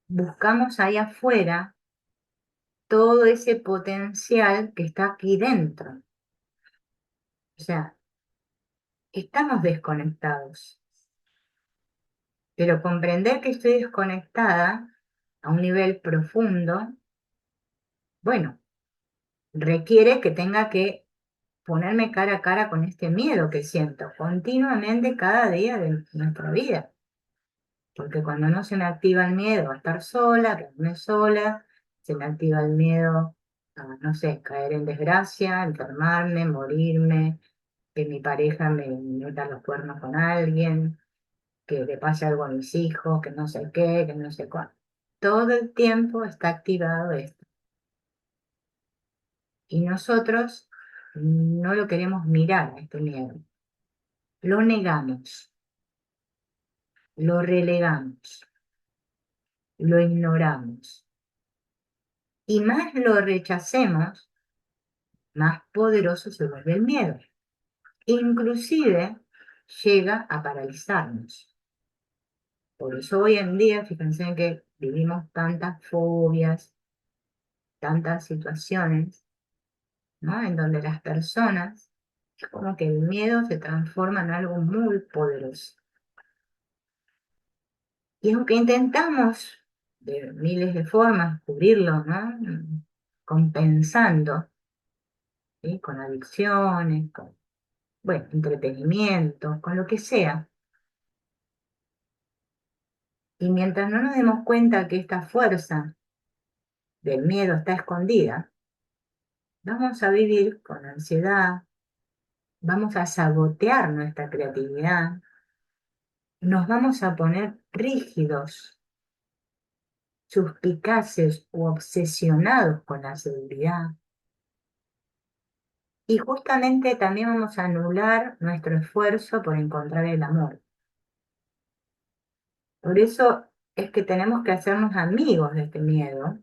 buscamos ahí afuera todo ese potencial que está aquí dentro. O sea, estamos desconectados, pero comprender que estoy desconectada a un nivel profundo, bueno, requiere que tenga que ponerme cara a cara con este miedo que siento continuamente cada día de nuestra vida. Porque cuando no se me activa el miedo a estar sola, a quedarme sola, se me activa el miedo a, no sé, caer en desgracia, enfermarme, morirme, que mi pareja me meta los cuernos con alguien, que le pase algo a mis hijos, que no sé qué, que no sé cuándo. Todo el tiempo está activado esto. Y nosotros no lo queremos mirar a este miedo. Lo negamos, lo relegamos, lo ignoramos. Y más lo rechacemos, más poderoso se vuelve el miedo. Inclusive llega a paralizarnos. Por eso hoy en día, fíjense que vivimos tantas fobias, tantas situaciones, ¿no? En donde las personas, es como que el miedo se transforma en algo muy poderoso. Y aunque intentamos de miles de formas cubrirlo, ¿no? Compensando, ¿sí? Con adicciones, con, bueno, entretenimiento, con lo que sea. Y mientras no nos demos cuenta que esta fuerza del miedo está escondida, vamos a vivir con ansiedad, vamos a sabotear nuestra creatividad, nos vamos a poner rígidos, suspicaces o obsesionados con la seguridad. Y justamente también vamos a anular nuestro esfuerzo por encontrar el amor. Por eso es que tenemos que hacernos amigos de este miedo,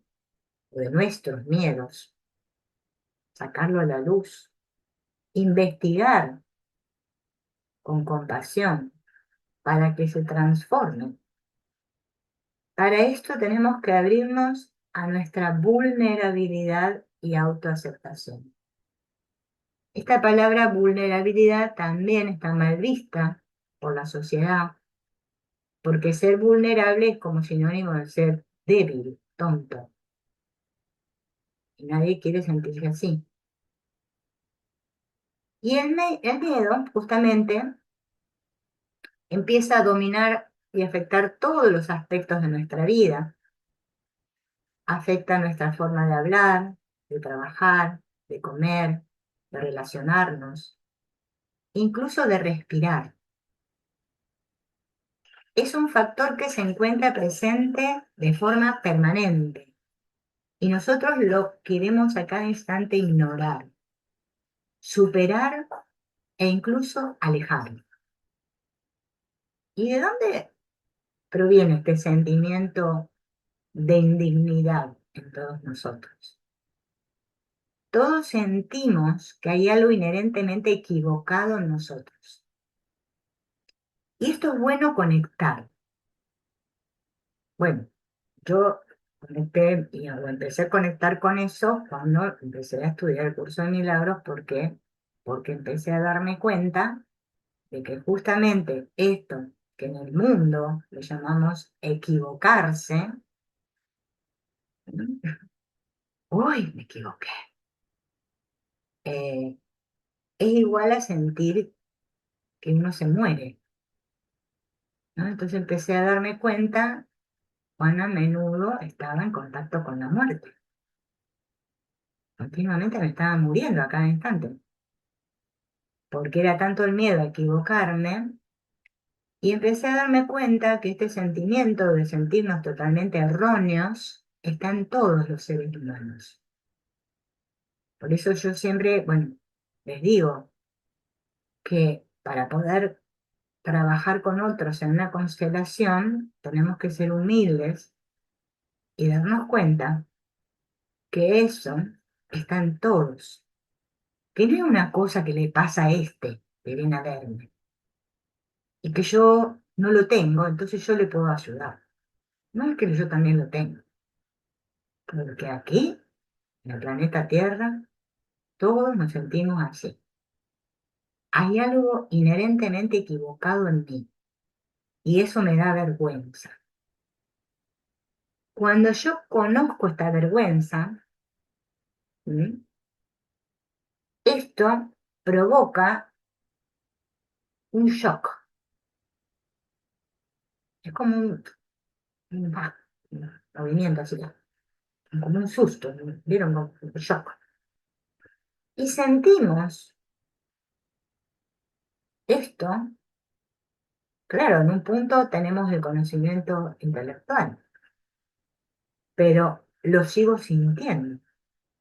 o de nuestros miedos, sacarlo a la luz, investigar con compasión para que se transforme. Para esto tenemos que abrirnos a nuestra vulnerabilidad y autoaceptación. Esta palabra vulnerabilidad también está mal vista por la sociedad, porque ser vulnerable es como sinónimo de ser débil, tonto, y nadie quiere sentirse así. Y el miedo, justamente, empieza a dominar y afectar todos los aspectos de nuestra vida. Afecta nuestra forma de hablar, de trabajar, de comer, de relacionarnos, incluso de respirar. Es un factor que se encuentra presente de forma permanente y nosotros lo queremos a cada instante ignorar, superar e incluso alejar. ¿Y de dónde proviene este sentimiento de indignidad en todos nosotros? Todos sentimos que hay algo inherentemente equivocado en nosotros. Y esto es bueno conectar. Bueno, yo conecté y empecé a conectar con eso cuando empecé a estudiar el curso de milagros. ¿Por qué? Porque empecé a darme cuenta de que justamente esto que en el mundo le llamamos equivocarse, ¿no? Uy, me equivoqué. Eh, es igual a sentir que uno se muere, ¿no? Entonces empecé a darme cuenta cuán a menudo estaba en contacto con la muerte. Continuamente me estaba muriendo a cada instante, porque era tanto el miedo a equivocarme, y empecé a darme cuenta que este sentimiento de sentirnos totalmente erróneos está en todos los seres humanos. Por eso yo siempre, bueno, les digo que para poder trabajar con otros en una constelación, tenemos que ser humildes y darnos cuenta que eso está en todos, que no es una cosa que le pasa a este que viene a verme y que yo no lo tengo, entonces yo le puedo ayudar. No es que yo también lo tengo, porque aquí, en el planeta Tierra, todos nos sentimos así. Hay algo inherentemente equivocado en mí y eso me da vergüenza. Cuando yo conozco esta vergüenza, ¿sí? Esto provoca un shock. Es como un movimiento así, como un susto, ¿no? ¿Vieron? Como un shock. Y sentimos esto, claro, en un punto tenemos el conocimiento intelectual, pero lo sigo sintiendo,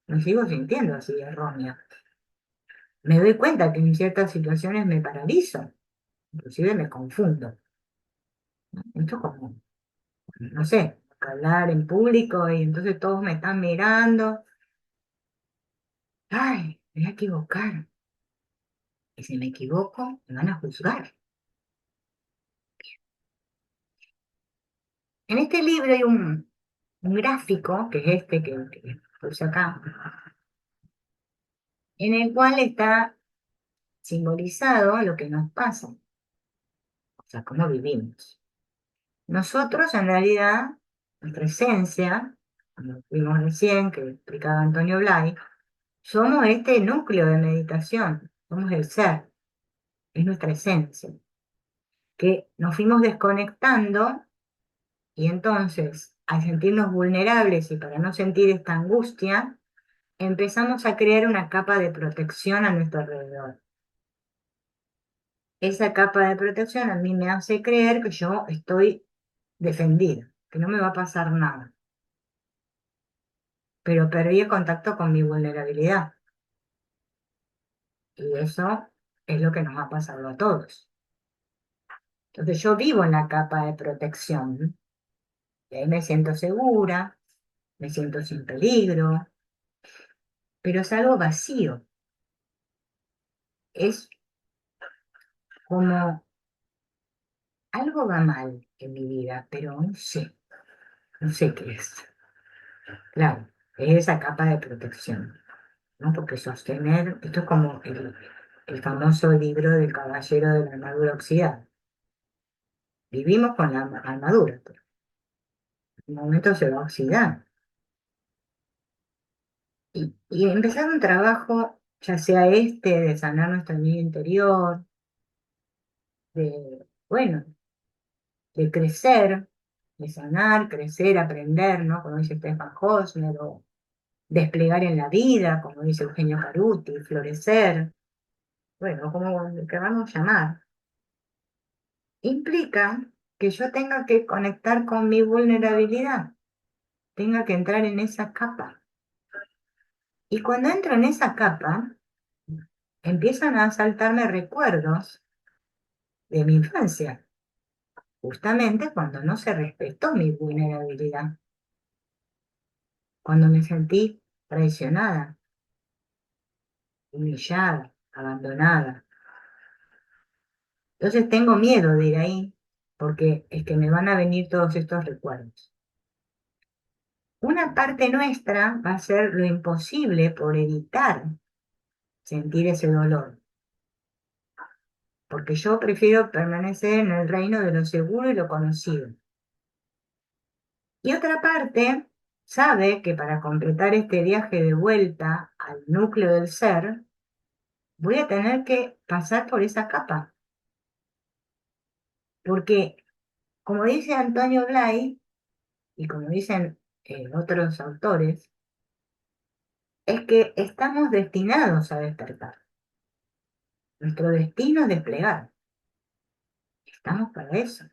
me sigo sintiendo así errónea. Me doy cuenta que en ciertas situaciones me paralizo, inclusive me confundo, ¿no? Esto como, no sé, hablar en público y entonces todos me están mirando. Ay, me voy a equivocar. Y si me equivoco, me van a juzgar. En este libro hay un gráfico, que es este que puse acá, en el cual está simbolizado lo que nos pasa, o sea, cómo vivimos. Nosotros, en realidad, nuestra esencia, como vimos recién, que explicaba Antonio Blay, somos este núcleo de meditación, somos el ser, es nuestra esencia, que nos fuimos desconectando y entonces, al sentirnos vulnerables y para no sentir esta angustia, empezamos a crear una capa de protección a nuestro alrededor. Esa capa de protección a mí me hace creer que yo estoy defendida, que no me va a pasar nada, pero perdí el contacto con mi vulnerabilidad. Y eso es lo que nos ha pasado a todos. Entonces yo vivo en la capa de protección, y ahí me siento segura, me siento sin peligro, pero es algo vacío. Es como algo va mal en mi vida, pero no sé qué es. Claro, es esa capa de protección, ¿no? Porque sostener, esto es como el famoso libro del caballero de la armadura oxidada. Vivimos con la armadura, pero en un momento se va a oxidar. Y empezar un trabajo, ya sea este, de sanar nuestro niño interior, bueno, de crecer, de sanar, crecer, aprender, ¿no? Como dice Stefan Hosmer, o desplegar en la vida, como dice Eugenio Caruti, florecer, bueno, como le queramos llamar, implica que yo tenga que conectar con mi vulnerabilidad, tenga que entrar en esa capa. Y cuando entro en esa capa, empiezan a saltarme recuerdos de mi infancia, justamente cuando no se respetó mi vulnerabilidad, cuando me sentí traicionada, humillada, abandonada. Entonces tengo miedo de ir ahí, porque es que me van a venir todos estos recuerdos. Una parte nuestra va a hacer lo imposible por evitar sentir ese dolor, porque yo prefiero permanecer en el reino de lo seguro y lo conocido. Y otra parte sabe que para completar este viaje de vuelta al núcleo del ser, voy a tener que pasar por esa capa, porque como dice Antonio Blay, y como dicen otros autores, es que estamos destinados a despertar. Nuestro destino es desplegar. Estamos para eso.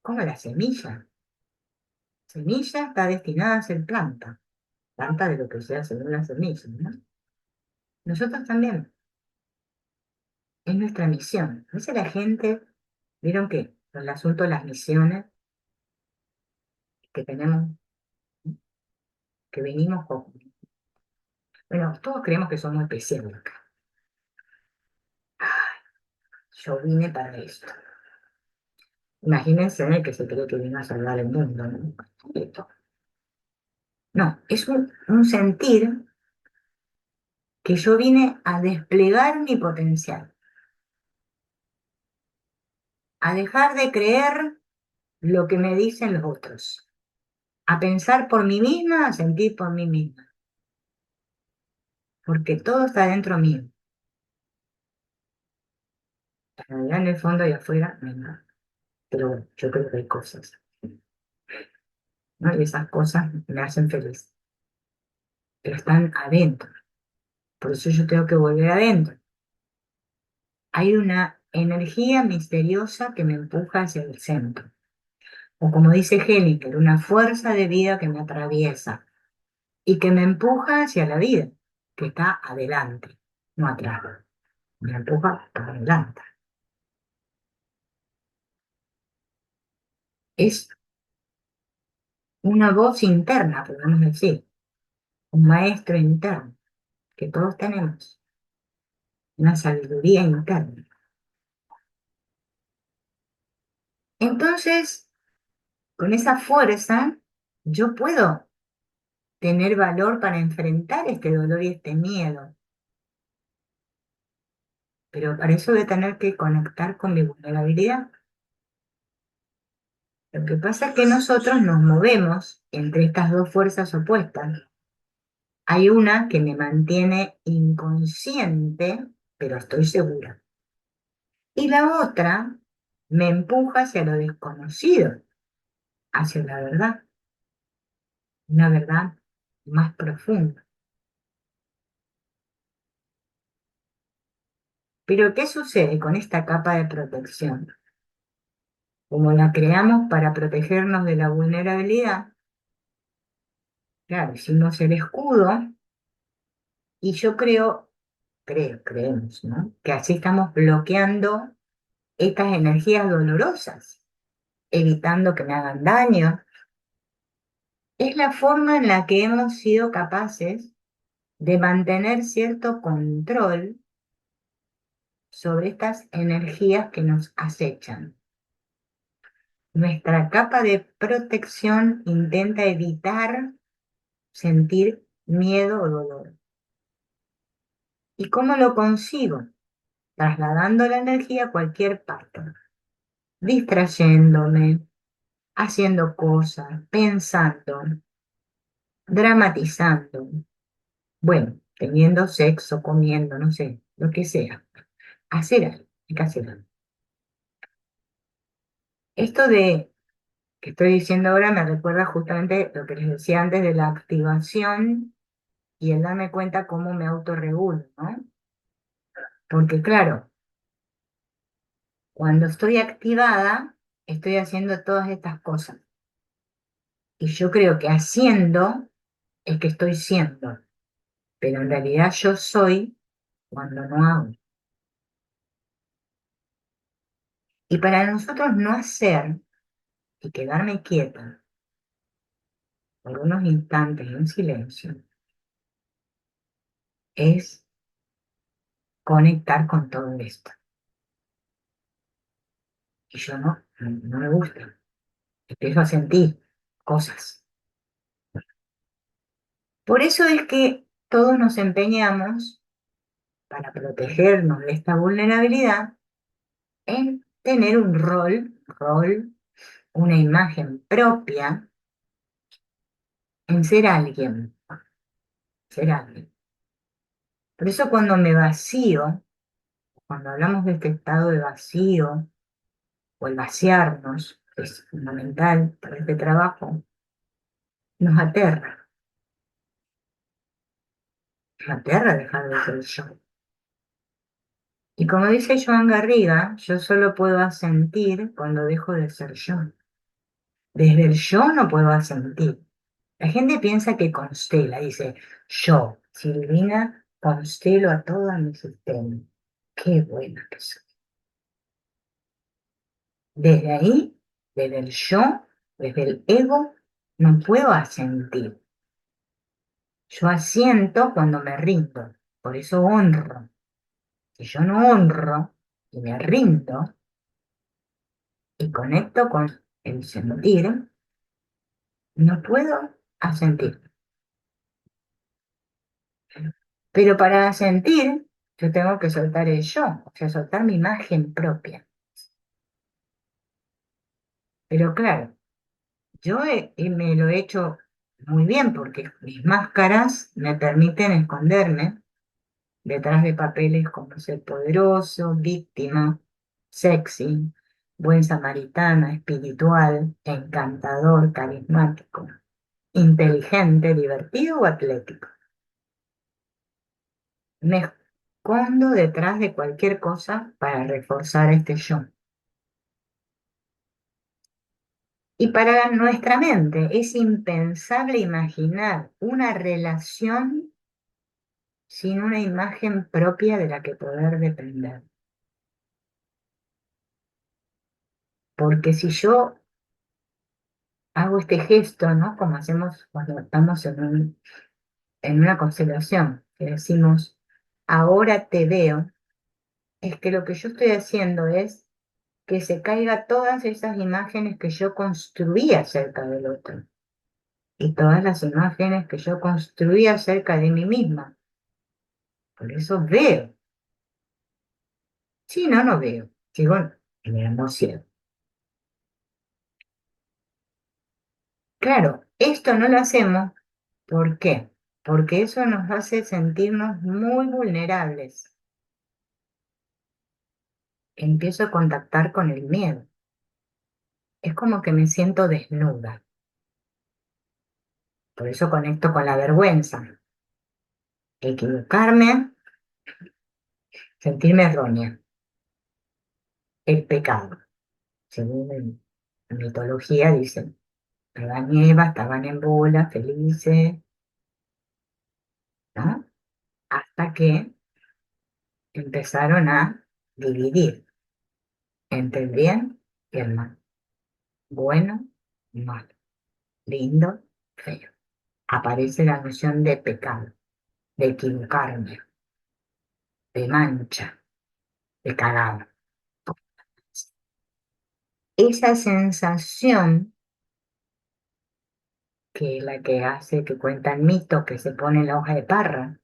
Como la semilla. Semilla está destinada a ser planta. Planta de lo que sea según la semilla, ¿no? Nosotros también. Es nuestra misión. A veces la gente, vieron que el asunto de las misiones que tenemos, que venimos con. Bueno, todos creemos que somos especiales acá. Yo vine para esto. Imagínense el que se cree que vino a salvar el mundo, ¿no? Esto. No, es un sentir que yo vine a desplegar mi potencial, a dejar de creer lo que me dicen los otros, a pensar por mí misma, a sentir por mí misma, porque todo está dentro mío. En realidad, en el fondo y afuera, no hay nada. Pero bueno, yo creo que hay cosas, ¿no? Y esas cosas me hacen feliz, pero están adentro. Por eso yo tengo que volver adentro. Hay una energía misteriosa que me empuja hacia el centro. O como dice Hellinger, una fuerza de vida que me atraviesa y que me empuja hacia la vida, que está adelante, no atrás. Me empuja para adelante. Es una voz interna, podemos decir, un maestro interno que todos tenemos, una sabiduría interna. Entonces, Con esa fuerza, yo puedo tener valor para enfrentar este dolor y este miedo, pero para eso voy a tener que conectar con mi vulnerabilidad. Lo que pasa es que nosotros nos movemos entre estas dos fuerzas opuestas. Hay una que me mantiene inconsciente, pero estoy segura. Y la otra me empuja hacia lo desconocido, hacia la verdad, una verdad más profunda. Pero ¿qué sucede con esta capa de protección? Como la creamos para protegernos de la vulnerabilidad, claro, hicimos el escudo y yo creemos, ¿no? Que así estamos bloqueando estas energías dolorosas, evitando que me hagan daño. Es la forma en la que hemos sido capaces de mantener cierto control sobre estas energías que nos acechan. Nuestra capa de protección intenta evitar sentir miedo o dolor. ¿Y cómo lo consigo? Trasladando la energía a cualquier parte, distrayéndome, haciendo cosas, pensando, dramatizando, bueno, teniendo sexo, comiendo, no sé, lo que sea. Hacer algo, hay que hacer algo. Esto de que estoy diciendo ahora me recuerda justamente lo que les decía antes de la activación y el darme cuenta cómo me autorregulo, ¿no? Porque claro, cuando estoy activada, estoy haciendo todas estas cosas. Y yo creo que haciendo es que estoy siendo, pero en realidad yo soy cuando no hago. Y para nosotros no hacer y quedarme quieta por unos instantes en silencio es conectar con todo esto. Y yo no me gusta. Empiezo a sentir cosas. Por eso es que todos nos empeñamos para protegernos de esta vulnerabilidad en tener un rol, una imagen propia, en ser alguien. Por eso cuando me vacío, cuando hablamos de este estado de vacío o el vaciarnos, que es fundamental para este trabajo, nos aterra dejar de ser yo. Y como dice Joan Garriga, yo solo puedo asentir cuando dejo de ser yo. Desde el yo no puedo asentir. La gente piensa que constela, dice, yo, Silvina, constelo a todo mi sistema. Qué buena que soy. Desde ahí, desde el yo, desde el ego, no puedo asentir. Yo asiento cuando me rindo, por eso honro. Si yo no honro y me rindo y conecto con el sentir, no puedo asentir. Pero para sentir, yo tengo que soltar el yo, o sea, soltar mi imagen propia. Pero claro, me lo he hecho muy bien porque mis máscaras me permiten esconderme detrás de papeles como ser poderoso, víctima, sexy, buen samaritana, espiritual, encantador, carismático, inteligente, divertido o atlético. Me escondo detrás de cualquier cosa para reforzar este yo. Y para nuestra mente es impensable imaginar una relación sin una imagen propia de la que poder depender. Porque si yo hago este gesto, ¿no? Como hacemos cuando estamos en una constelación, que decimos, ahora te veo, es que lo que yo estoy haciendo es que se caiga todas esas imágenes que yo construí acerca del otro y todas las imágenes que yo construí acerca de mí misma. Por eso veo. Si no, no veo. Sigo en el amor ciego. Claro, esto no lo hacemos. ¿Por qué? Porque eso nos hace sentirnos muy vulnerables. Empiezo a contactar con el miedo. Es como que me siento desnuda. Por eso conecto con la vergüenza. Equivocarme, sentirme errónea. El pecado. Según la mitología dicen, Adán y Eva estaban en bola, felices, ¿no? Hasta que empezaron a dividir entre el bien y el mal, bueno y malo, lindo, feo. Aparece la noción de pecado, de equivocarme, de mancha, de cagada. Esa sensación que es la que hace que cuenta el mito que se pone en la hoja de parra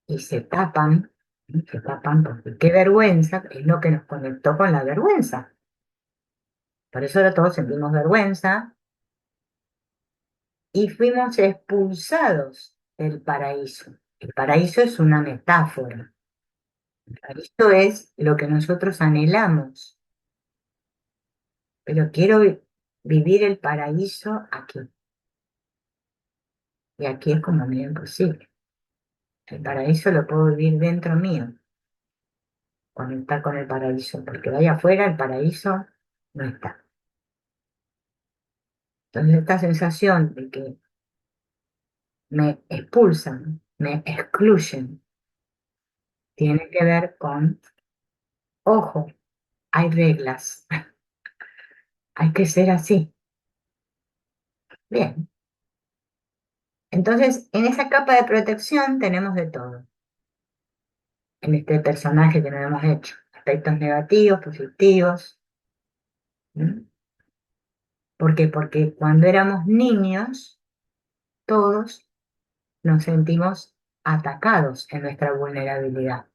y se tapan porque qué vergüenza es lo que nos conectó con la vergüenza. Por eso ahora todos sentimos vergüenza y fuimos expulsados del paraíso. El paraíso es una metáfora. El paraíso es lo que nosotros anhelamos, pero quiero vivir el paraíso aquí. Y aquí es como medio imposible. El paraíso lo puedo vivir dentro mío, conectar con el paraíso, porque vaya afuera el paraíso no está. Entonces esta sensación de que me expulsan, me excluyen, tiene que ver con, ojo, hay reglas, hay que ser así. Bien, entonces en esa capa de protección tenemos de todo, en este personaje que nos hemos hecho, aspectos negativos, positivos. ¿Mm? ¿Por qué? Porque cuando éramos niños, todos nos sentimos atacados en nuestra vulnerabilidad.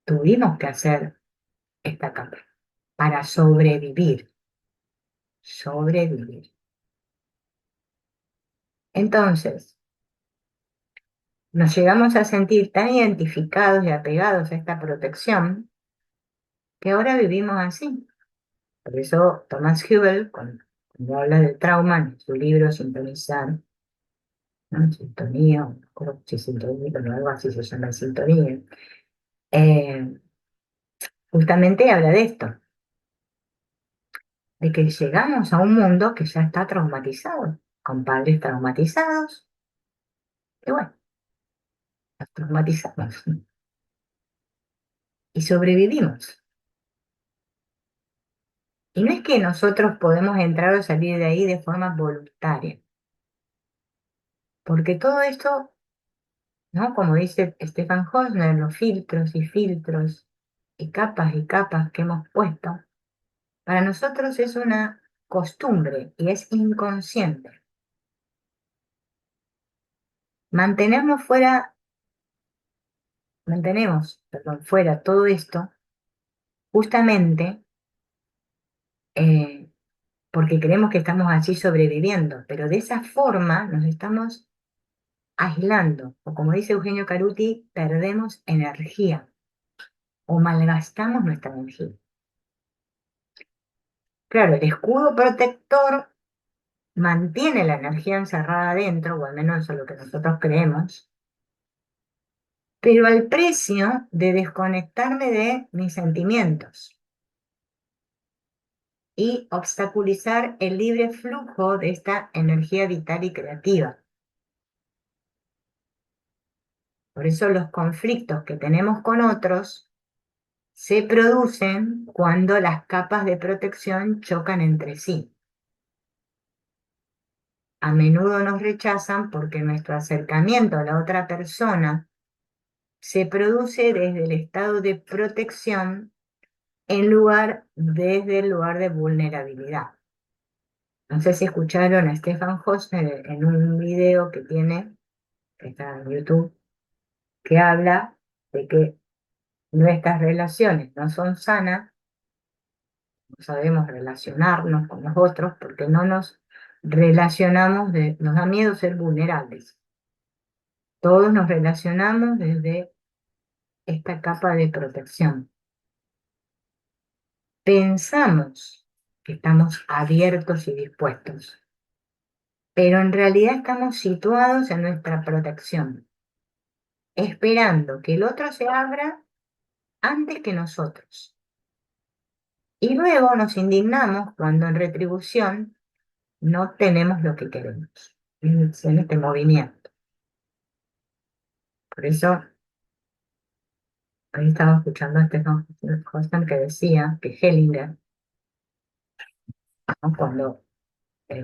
Tuvimos que hacer esta capa para sobrevivir, sobrevivir. Entonces, nos llegamos a sentir tan identificados y apegados a esta protección que ahora vivimos así. Por eso Thomas Hübel, cuando habla del trauma en su libro Sintonizar, ¿no? Sintonía, no me acuerdo si sintonía, pero algo así se llama sintonía, eh, justamente habla de esto, de que llegamos a un mundo que ya está traumatizado, con padres traumatizados, y bueno, los traumatizamos y sobrevivimos. Y no es que nosotros podemos entrar o salir de ahí de forma voluntaria, porque todo esto, ¿no? Como dice Stefan Hosner, los filtros y capas que hemos puesto, para nosotros es una costumbre y es inconsciente. Mantenemos fuera, fuera todo esto justamente eh, porque creemos que estamos allí sobreviviendo, pero de esa forma nos estamos aislando, o como dice Eugenio Caruti, perdemos energía o malgastamos nuestra energía. Claro, el escudo protector mantiene la energía encerrada adentro, o al menos eso es lo que nosotros creemos, pero al precio de desconectarme de mis sentimientos y obstaculizar el libre flujo de esta energía vital y creativa. Por eso los conflictos que tenemos con otros se producen cuando las capas de protección chocan entre sí. A menudo nos rechazan porque nuestro acercamiento a la otra persona se produce desde el estado de protección desde el lugar de vulnerabilidad. No sé si escucharon a Stefan Hosmer en un video que tiene, que está en YouTube, que habla de que nuestras relaciones no son sanas, no sabemos relacionarnos con los otros porque no nos relacionamos, nos da miedo ser vulnerables. Todos nos relacionamos desde esta capa de protección. Pensamos que estamos abiertos y dispuestos, pero en realidad estamos situados en nuestra protección, esperando que el otro se abra antes que nosotros. Y luego nos indignamos cuando en retribución no tenemos lo que queremos. Es en este movimiento. Por eso, hoy estaba escuchando a Stefan Hostan que decía que Hellinger, ¿no? Cuando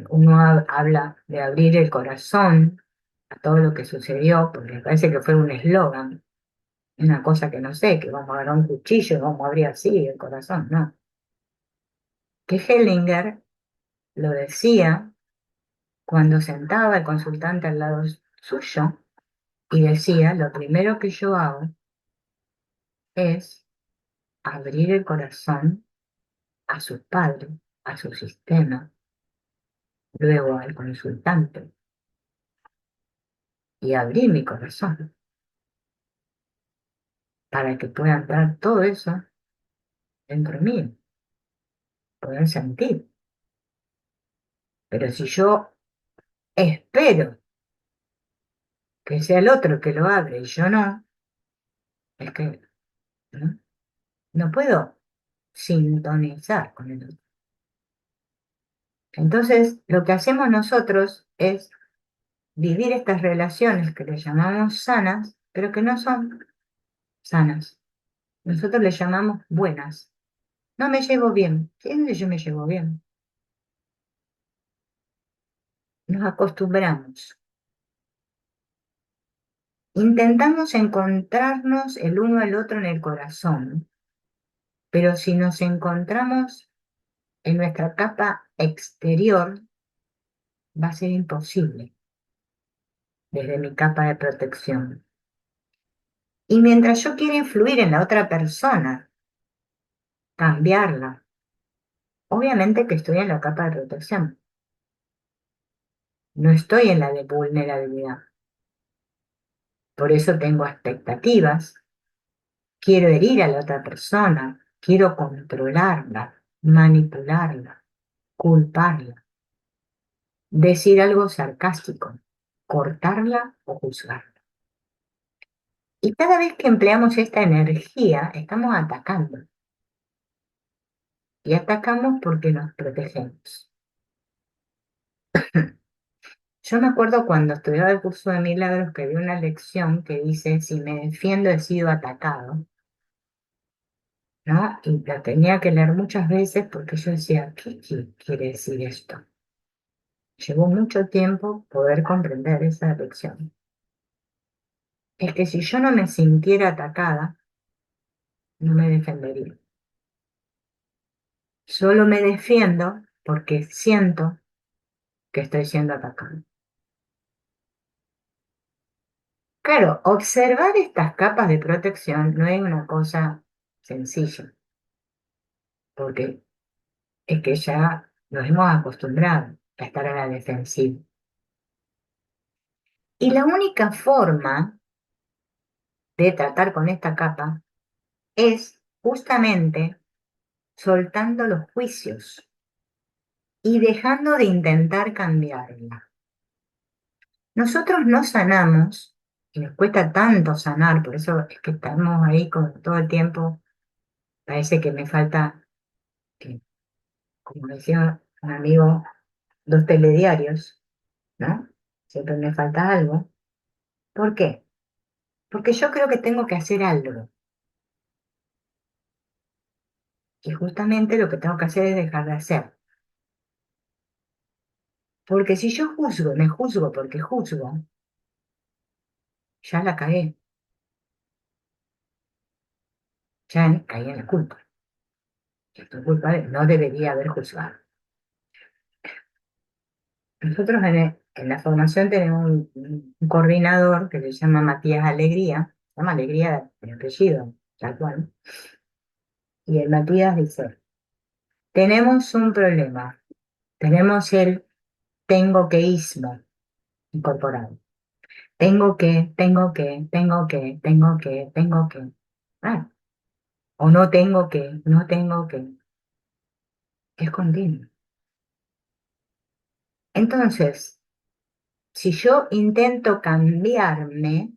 uno habla de abrir el corazón a todo lo que sucedió, porque me parece que fue un eslogan, una cosa que no sé, que vamos a agarrar un cuchillo y vamos a abrir así el corazón, no. Que Hellinger lo decía cuando sentaba el consultante al lado suyo y decía, lo primero que yo hago es abrir el corazón a su padre, a su sistema, luego al consultante, y abrir mi corazón para que pueda entrar todo eso dentro mío, poder sentir. Pero si yo espero que sea el otro que lo abre y yo no, es que no, no puedo sintonizar con el otro. Entonces, lo que hacemos nosotros es vivir estas relaciones que le llamamos sanas, pero que no son sanas. Nosotros le llamamos buenas. No me llevo bien. ¿Quién yo me llevo bien? Nos acostumbramos. Intentamos encontrarnos el uno al otro en el corazón, pero si nos encontramos en nuestra capa exterior, va a ser imposible desde mi capa de protección. Y mientras yo quiera influir en la otra persona, cambiarla, obviamente que estoy en la capa de protección, no estoy en la de vulnerabilidad. Por eso tengo expectativas, quiero herir a la otra persona, quiero controlarla, manipularla, culparla, decir algo sarcástico, cortarla o juzgarla. Y cada vez que empleamos esta energía, estamos atacando. Y atacamos porque nos protegemos. Yo me acuerdo cuando estudiaba el curso de milagros que había una lección que dice, si me defiendo he sido atacado, ¿no? Y la tenía que leer muchas veces porque yo decía, ¿qué quiere decir esto? Llevó mucho tiempo poder comprender esa lección. Es que si yo no me sintiera atacada, no me defendería. Solo me defiendo porque siento que estoy siendo atacada. Claro, observar estas capas de protección no es una cosa sencilla, porque es que ya nos hemos acostumbrado a estar a la defensiva. Y la única forma de tratar con esta capa es justamente soltando los juicios y dejando de intentar cambiarla. Nosotros no sanamos, y nos cuesta tanto sanar, por eso es que estamos ahí con todo el tiempo, parece que me falta, como decía un amigo, 2 telediarios, ¿no? Siempre me falta algo. ¿Por qué? Porque yo creo que tengo que hacer algo. Y justamente lo que tengo que hacer es dejar de hacer. Porque si yo juzgo, me juzgo porque juzgo, ya la cagué, ya caí en la culpa. Tu culpa no debería haber juzgado. Nosotros en la formación tenemos un coordinador que se llama Matías Alegría, se llama Alegría de apellido, tal cual. Y el Matías dice, tenemos un problema, tenemos el tengo queísmo incorporado. Tengo que. Ah, o no tengo que, no tengo que. Es continuo. Entonces, si yo intento cambiarme,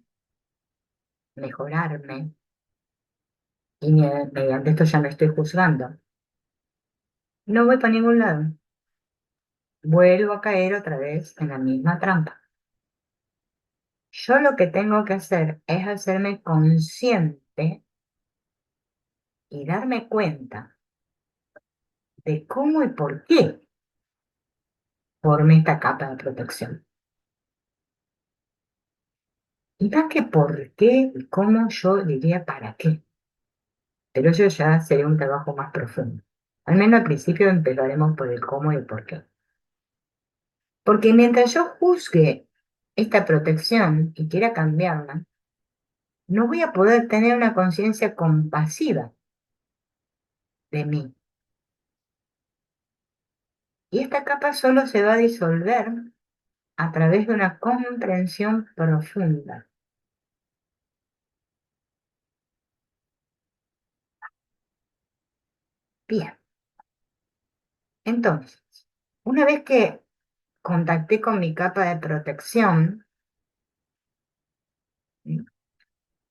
mejorarme, y mediante esto ya me estoy juzgando, no voy para ningún lado. Vuelvo a caer otra vez en la misma trampa. Yo lo que tengo que hacer es hacerme consciente y darme cuenta de cómo y por qué formé esta capa de protección. Y más que por qué y cómo, yo diría para qué. Pero eso ya sería un trabajo más profundo. Al menos al principio empezaremos por el cómo y el por qué. Porque mientras yo juzgue esta protección y quiera cambiarla, no voy a poder tener una conciencia compasiva de mí. Y esta capa solo se va a disolver a través de una comprensión profunda. Bien, entonces, una vez que contacté con mi capa de protección,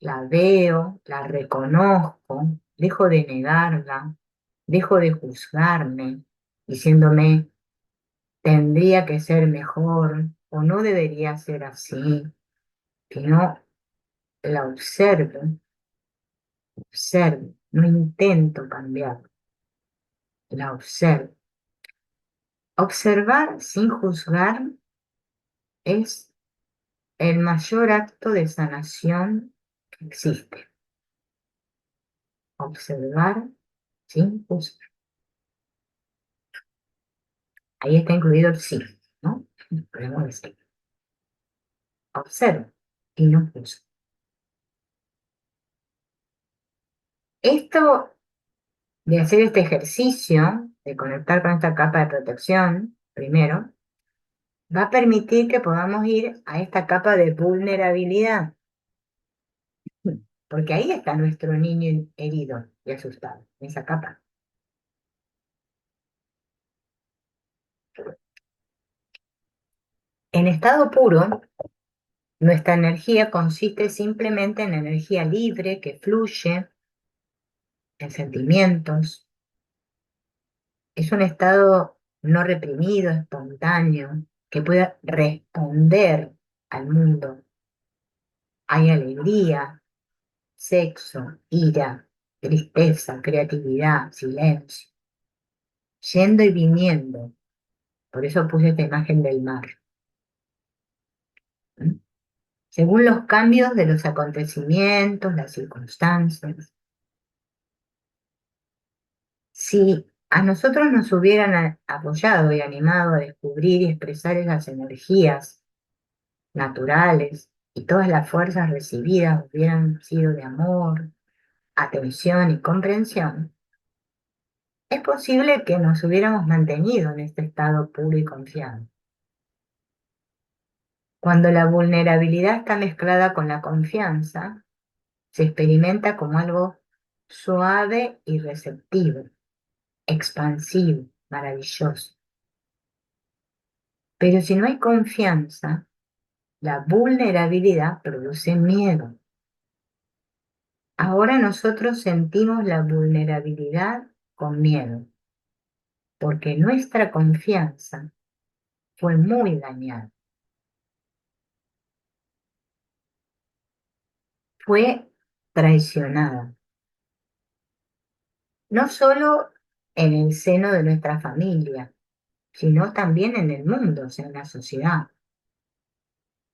la veo, la reconozco, dejo de negarla, dejo de juzgarme, diciéndome, tendría que ser mejor o no debería ser así, sino la observo, no intento cambiar, la observo. Observar sin juzgar es el mayor acto de sanación que existe. Observar sin juzgar. Ahí está incluido el sí, ¿no? Podemos decir, observo y no juzgo. Esto de hacer este ejercicio, de conectar con esta capa de protección, primero, va a permitir que podamos ir a esta capa de vulnerabilidad, porque ahí está nuestro niño herido y asustado, en esa capa. En estado puro, nuestra energía consiste simplemente en energía libre que fluye, en sentimientos. Es un estado no reprimido, espontáneo, que puede responder al mundo. Hay alegría, sexo, ira, tristeza, creatividad, silencio, yendo y viniendo. Por eso puse esta imagen del mar. ¿Mm? Según los cambios de los acontecimientos, las circunstancias. Si a nosotros nos hubieran apoyado y animado a descubrir y expresar esas energías naturales y todas las fuerzas recibidas hubieran sido de amor, atención y comprensión, es posible que nos hubiéramos mantenido en este estado puro y confiado. Cuando la vulnerabilidad está mezclada con la confianza, se experimenta como algo suave y receptivo, expansivo, maravilloso. Pero si no hay confianza, la vulnerabilidad produce miedo. Ahora nosotros sentimos la vulnerabilidad con miedo, porque nuestra confianza fue muy dañada, fue traicionada, no solo en el seno de nuestra familia, sino también en el mundo, o sea, en la sociedad,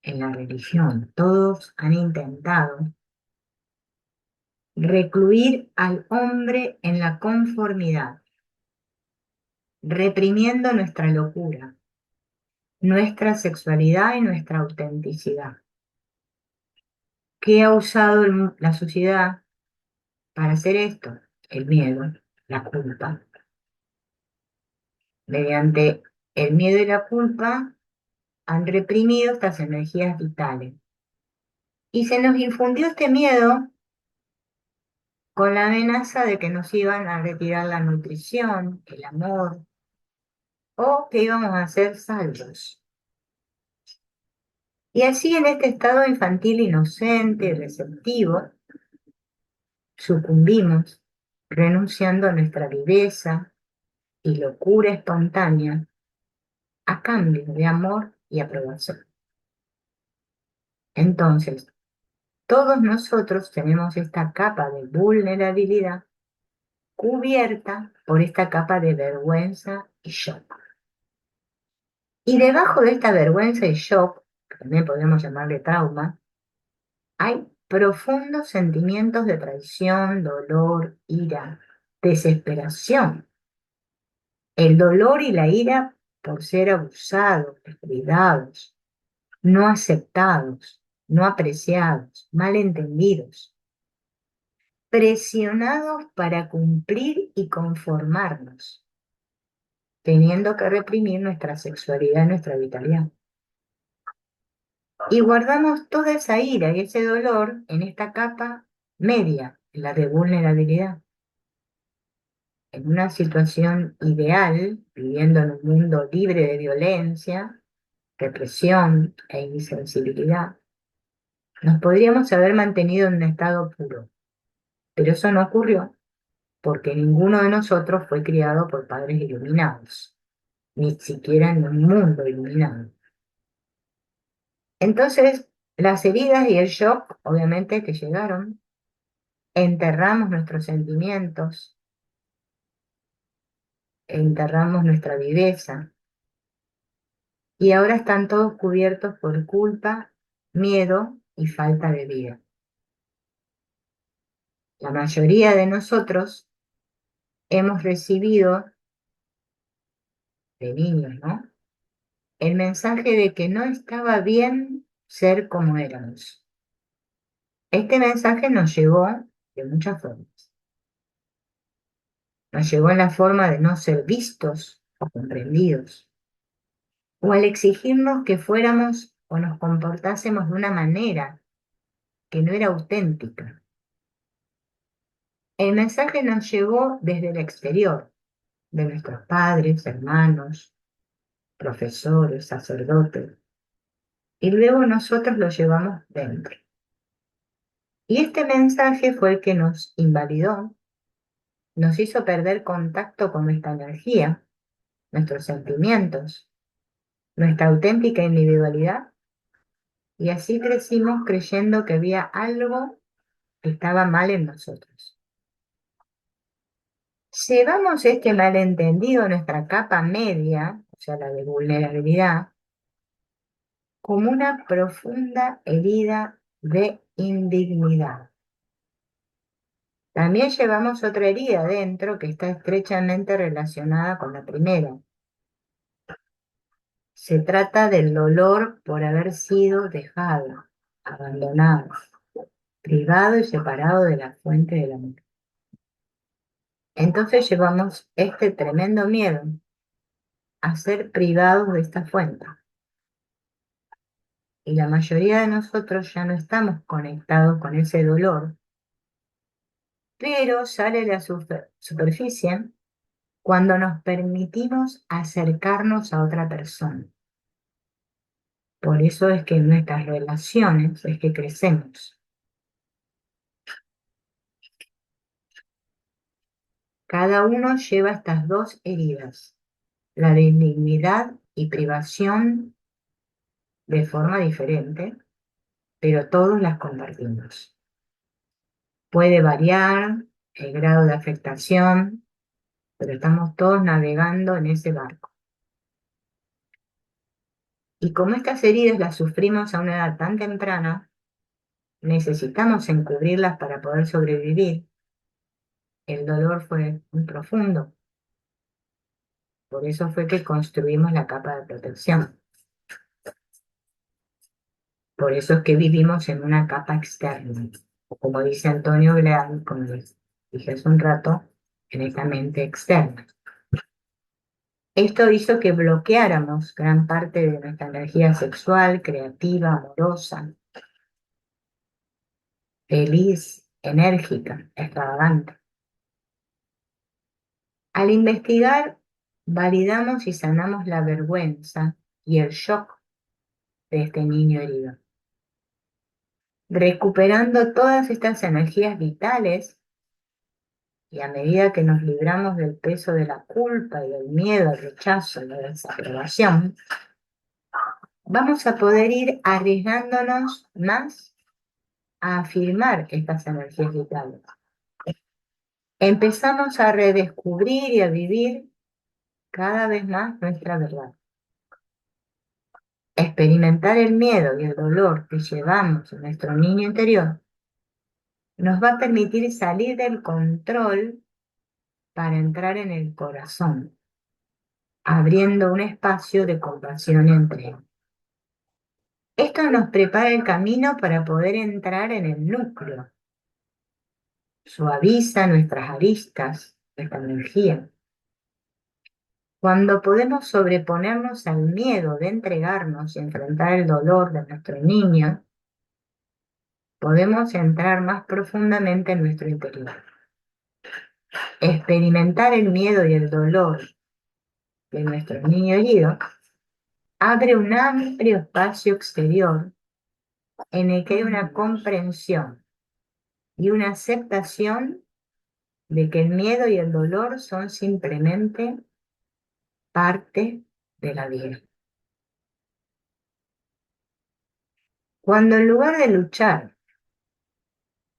en la religión. Todos han intentado recluir al hombre en la conformidad, reprimiendo nuestra locura, nuestra sexualidad y nuestra autenticidad. ¿Qué ha usado la sociedad para hacer esto? El miedo, la culpa. Mediante el miedo y la culpa han reprimido estas energías vitales. Y se nos infundió este miedo con la amenaza de que nos iban a retirar la nutrición, el amor, o que íbamos a ser salvos. Y así en este estado infantil inocente y receptivo, sucumbimos, renunciando a nuestra viveza y locura espontánea a cambio de amor y aprobación. Entonces, todos nosotros tenemos esta capa de vulnerabilidad cubierta por esta capa de vergüenza y shock. Y debajo de esta vergüenza y shock, que también podemos llamarle trauma, hay profundos sentimientos de traición, dolor, ira, desesperación. El dolor y la ira por ser abusados, descuidados, no aceptados, no apreciados, malentendidos, presionados para cumplir y conformarnos, teniendo que reprimir nuestra sexualidad y nuestra vitalidad. Y guardamos toda esa ira y ese dolor en esta capa media, la de vulnerabilidad. En una situación ideal, viviendo en un mundo libre de violencia, represión e insensibilidad, nos podríamos haber mantenido en un estado puro. Pero eso no ocurrió porque ninguno de nosotros fue criado por padres iluminados, ni siquiera en un mundo iluminado. Entonces, las heridas y el shock, obviamente, que llegaron, enterramos nuestros sentimientos, enterramos nuestra viveza, y ahora están todos cubiertos por culpa, miedo y falta de vida. La mayoría de nosotros hemos recibido, de niños, ¿no?, el mensaje de que no estaba bien ser como éramos. Este mensaje nos llegó de muchas formas. Nos llegó en la forma de no ser vistos o comprendidos, o al exigirnos que fuéramos o nos comportásemos de una manera que no era auténtica. El mensaje nos llegó desde el exterior, de nuestros padres, hermanos, profesores, sacerdotes, y luego nosotros lo llevamos dentro. Y este mensaje fue el que nos invalidó, nos hizo perder contacto con nuestra energía, nuestros sentimientos, nuestra auténtica individualidad, y así crecimos creyendo que había algo que estaba mal en nosotros. Llevamos este malentendido a nuestra capa media, o sea, la de vulnerabilidad, como una profunda herida de indignidad. También llevamos otra herida dentro que está estrechamente relacionada con la primera. Se trata del dolor por haber sido dejado, abandonado, privado y separado de la fuente del amor. Entonces llevamos este tremendo miedo a ser privados de esta fuente. Y la mayoría de nosotros ya no estamos conectados con ese dolor, pero sale a la superficie cuando nos permitimos acercarnos a otra persona. Por eso es que en nuestras relaciones es que crecemos. Cada uno lleva estas dos heridas, la de indignidad y privación de forma diferente, pero todos las compartimos. Puede variar el grado de afectación, pero estamos todos navegando en ese barco. Y como estas heridas las sufrimos a una edad tan temprana, necesitamos encubrirlas para poder sobrevivir. El dolor fue muy profundo. Por eso fue que construimos la capa de protección. Por eso es que vivimos en una capa externa. O como dice Antonio Gleal, como les dije hace un rato, en esta mente externa. Esto hizo que bloqueáramos gran parte de nuestra energía sexual, creativa, amorosa, feliz, enérgica, extravagante. Al investigar, validamos y sanamos la vergüenza y el shock de este niño herido, recuperando todas estas energías vitales y a medida que nos libramos del peso de la culpa y del miedo, el rechazo y la desaprobación, vamos a poder ir arriesgándonos más a afirmar estas energías vitales. Empezamos a redescubrir y a vivir cada vez más nuestra verdad. Experimentar el miedo y el dolor que llevamos en nuestro niño interior nos va a permitir salir del control para entrar en el corazón, abriendo un espacio de compasión y entrega. Esto nos prepara el camino para poder entrar en el núcleo, suaviza nuestras aristas, nuestra energía. Cuando podemos sobreponernos al miedo de entregarnos y enfrentar el dolor de nuestro niño, podemos entrar más profundamente en nuestro interior. Experimentar el miedo y el dolor de nuestro niño herido abre un amplio espacio exterior en el que hay una comprensión y una aceptación de que el miedo y el dolor son simplemente parte de la vida. Cuando en lugar de luchar,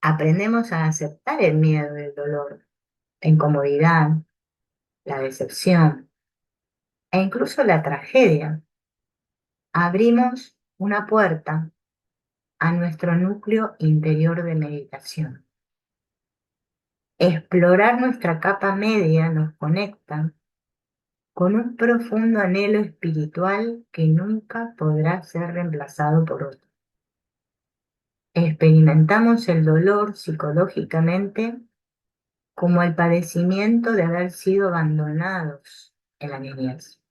aprendemos a aceptar el miedo y el dolor, la incomodidad, la decepción e incluso la tragedia, abrimos una puerta a nuestro núcleo interior de meditación. Explorar nuestra capa media nos conecta con un profundo anhelo espiritual que nunca podrá ser reemplazado por otro. Experimentamos el dolor psicológicamente como el padecimiento de haber sido abandonados en la niñez.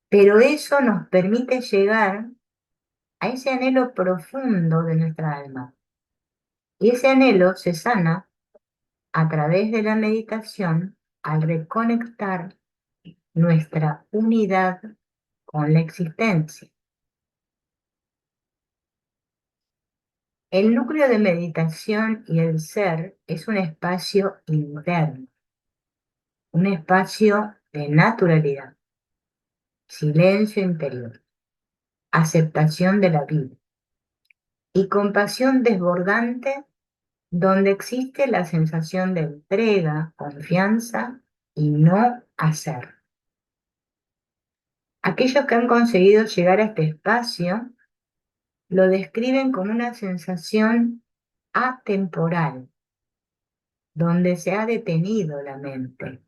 Pero eso nos permite llegar a ese anhelo profundo de nuestra alma. Y ese anhelo se sana a través de la meditación al reconectar nuestra unidad con la existencia. El núcleo de meditación y el ser es un espacio interno, un espacio de naturalidad, silencio interior, aceptación de la vida y compasión desbordante donde existe la sensación de entrega, confianza y no hacer. Aquellos que han conseguido llegar a este espacio lo describen como una sensación atemporal, donde se ha detenido la mente,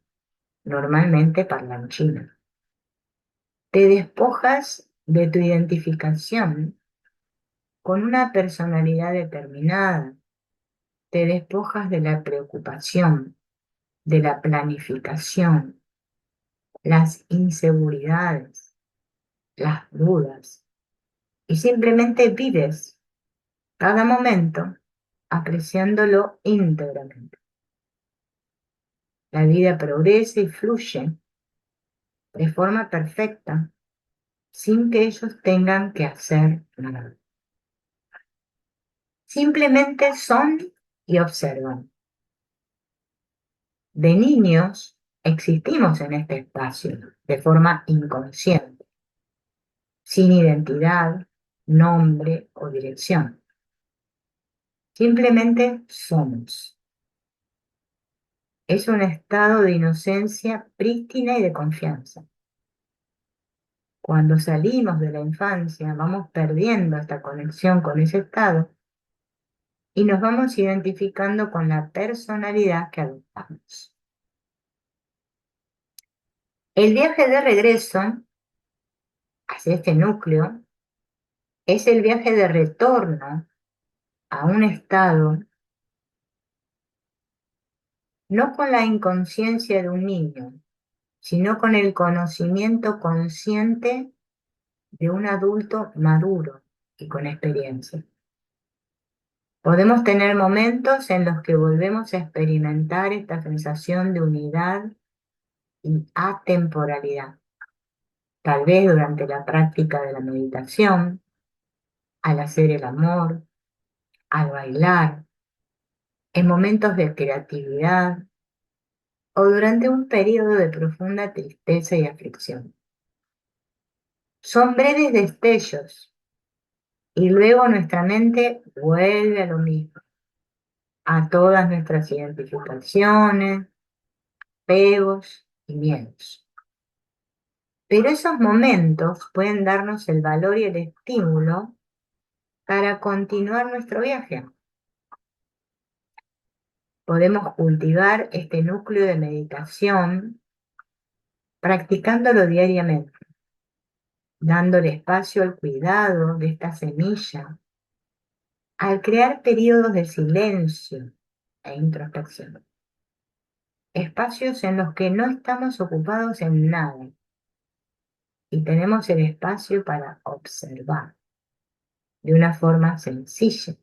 normalmente parlanchina. Te despojas de tu identificación con una personalidad determinada, te despojas de la preocupación, de la planificación, las inseguridades, las dudas, y simplemente vives cada momento apreciándolo íntegramente. La vida progresa y fluye de forma perfecta sin que ellos tengan que hacer nada. Simplemente son y observan. De niños existimos en este espacio de forma inconsciente, sin identidad, nombre o dirección. Simplemente somos. Es un estado de inocencia prístina y de confianza. Cuando salimos de la infancia, vamos perdiendo esta conexión con ese estado y nos vamos identificando con la personalidad que adoptamos. El viaje de regreso hacia este núcleo es el viaje de retorno a un estado, no con la inconsciencia de un niño, sino con el conocimiento consciente de un adulto maduro y con experiencia. Podemos tener momentos en los que volvemos a experimentar esta sensación de unidad y atemporalidad, tal vez durante la práctica de la meditación, al hacer el amor, al bailar, en momentos de creatividad o durante un periodo de profunda tristeza y aflicción. Son breves destellos y luego nuestra mente vuelve a lo mismo, a todas nuestras identificaciones, apegos y miedos. Pero esos momentos pueden darnos el valor y el estímulo para continuar nuestro viaje. Podemos cultivar este núcleo de meditación practicándolo diariamente, dándole espacio al cuidado de esta semilla, al crear periodos de silencio e introspección. Espacios en los que no estamos ocupados en nada y tenemos el espacio para observar de una forma sencilla.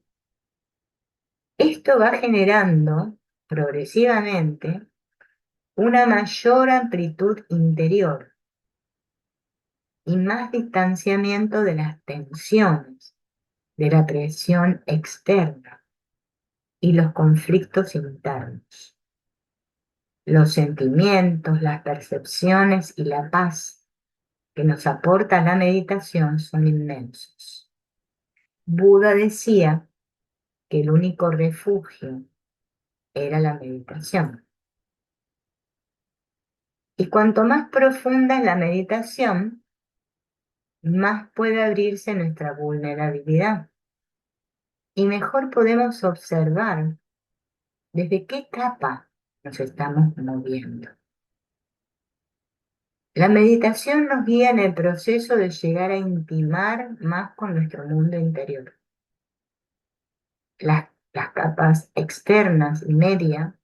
Esto va generando progresivamente una mayor amplitud interior y más distanciamiento de las tensiones, de la presión externa y los conflictos internos. Los sentimientos, las percepciones y la paz que nos aporta la meditación son inmensos. Buda decía que el único refugio era la meditación. Y cuanto más profunda es la meditación, más puede abrirse nuestra vulnerabilidad y mejor podemos observar desde qué capa nos estamos moviendo. La meditación nos guía en el proceso de llegar a intimar más con nuestro mundo interior. Las capas externas y media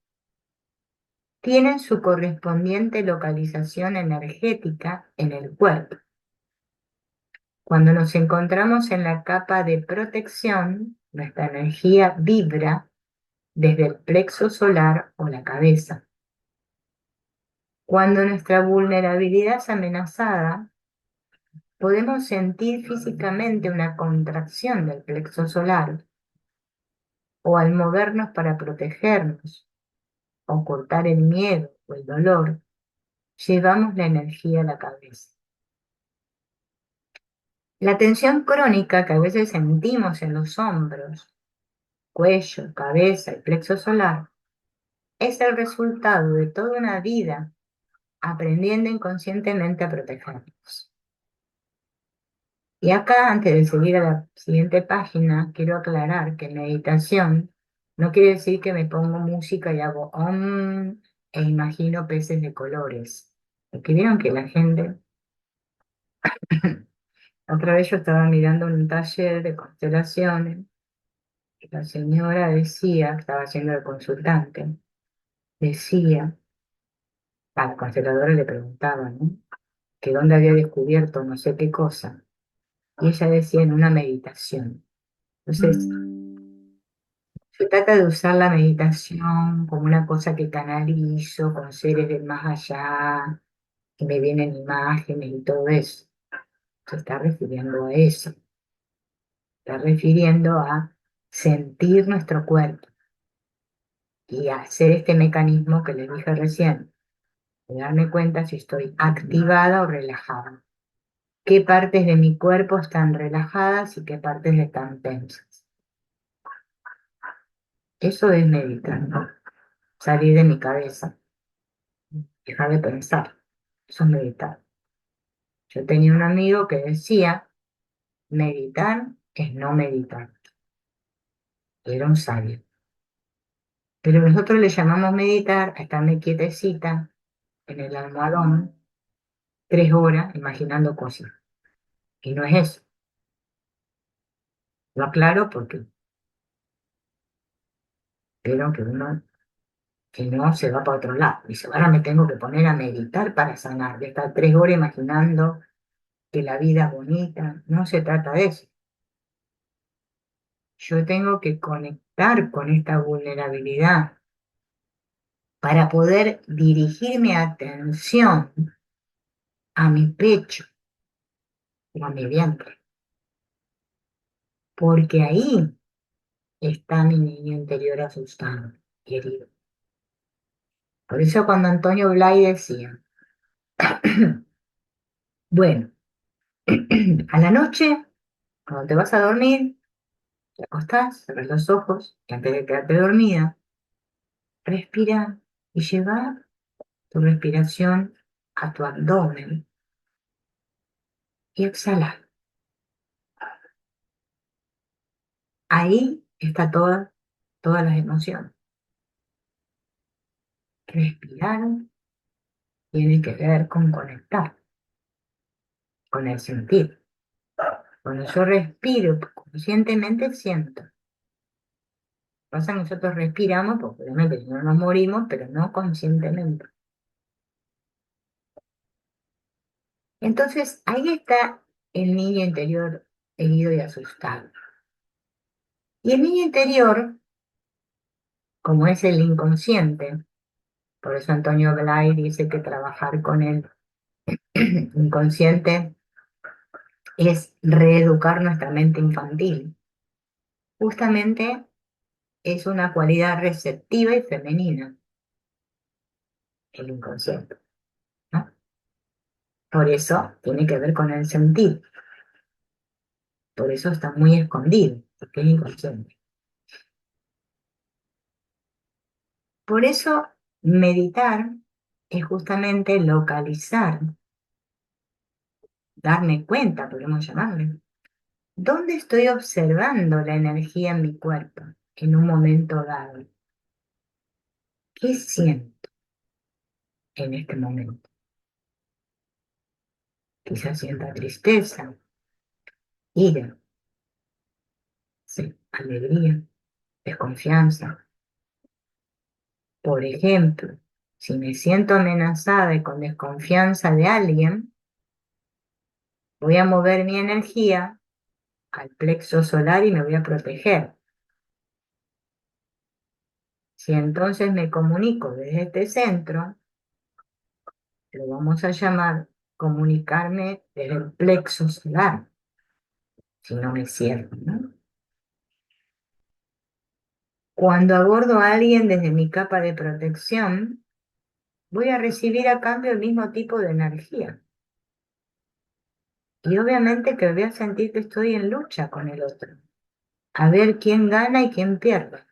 tienen su correspondiente localización energética en el cuerpo. Cuando nos encontramos en la capa de protección, nuestra energía vibra desde el plexo solar o la cabeza. Cuando nuestra vulnerabilidad es amenazada, podemos sentir físicamente una contracción del plexo solar o al movernos para protegernos o cortar el miedo o el dolor, llevamos la energía a la cabeza. La tensión crónica que a veces sentimos en los hombros, cuello, cabeza y plexo solar es el resultado de toda una vida aprendiendo inconscientemente a protegernos. Y acá, antes de seguir a la siguiente página, quiero aclarar que meditación no quiere decir que me pongo música y hago om e imagino peces de colores. Porque vieron que la gente, otra vez yo estaba mirando un taller de constelaciones y la señora decía, estaba haciendo de consultante, decía, a la consteladora le preguntaba, ¿no? Que dónde había descubierto no sé qué cosa. Y ella decía en una meditación. Entonces, se trata de usar la meditación como una cosa que canalizo con seres del más allá, que me vienen imágenes y todo eso. Se está refiriendo a eso. Está refiriendo a sentir nuestro cuerpo y hacer este mecanismo que les dije recién, de darme cuenta si estoy activada o relajada. ¿Qué partes de mi cuerpo están relajadas y qué partes están tensas? Eso es meditar, ¿no? Salir de mi cabeza, dejar de pensar. Eso es meditar. Yo tenía un amigo que decía, meditar es no meditar. Era un sabio. Pero nosotros le llamamos meditar a estarme quietecita en el almohadón 3 horas imaginando cosas. Y no es eso. Lo aclaro porque creo que uno, si no, se va para otro lado. Dice, ahora me tengo que poner a meditar para sanar, de estar 3 horas imaginando que la vida es bonita. No se trata de eso. Yo tengo que conectar con esta vulnerabilidad para poder dirigir mi atención a mi pecho o a mi vientre, porque ahí está mi niño interior asustado y herido. Por eso cuando Antonio Blay decía, bueno, a la noche, cuando te vas a dormir, te acostás, cerrás los ojos y antes de quedarte dormida, respira y lleva tu respiración a tu abdomen y exhala. Ahí está todas las emociones. Respirar tiene que ver con conectar, con el sentir. Cuando yo respiro conscientemente, siento. Pasa que nosotros respiramos, porque obviamente si no nos morimos, pero no conscientemente. Entonces, ahí está el niño interior herido y asustado. Y el niño interior, como es el inconsciente, por eso Antonio Blay dice que trabajar con el inconsciente es reeducar nuestra mente infantil. Justamente es una cualidad receptiva y femenina, el inconsciente, ¿no? Por eso tiene que ver con el sentir, por eso está muy escondido, porque es inconsciente. Por eso meditar es justamente localizar, darme cuenta, podemos llamarle, dónde estoy observando la energía en mi cuerpo en un momento dado. ¿Qué siento en este momento? Quizás sienta tristeza, ira, sí, alegría, desconfianza. Por ejemplo, si me siento amenazada y con desconfianza de alguien, voy a mover mi energía al plexo solar y me voy a proteger. Si entonces me comunico desde este centro, lo vamos a llamar comunicarme desde el plexo solar, si no me cierro, ¿no? Cuando abordo a alguien desde mi capa de protección, voy a recibir a cambio el mismo tipo de energía. Y obviamente que voy a sentir que estoy en lucha con el otro, a ver quién gana y quién pierde.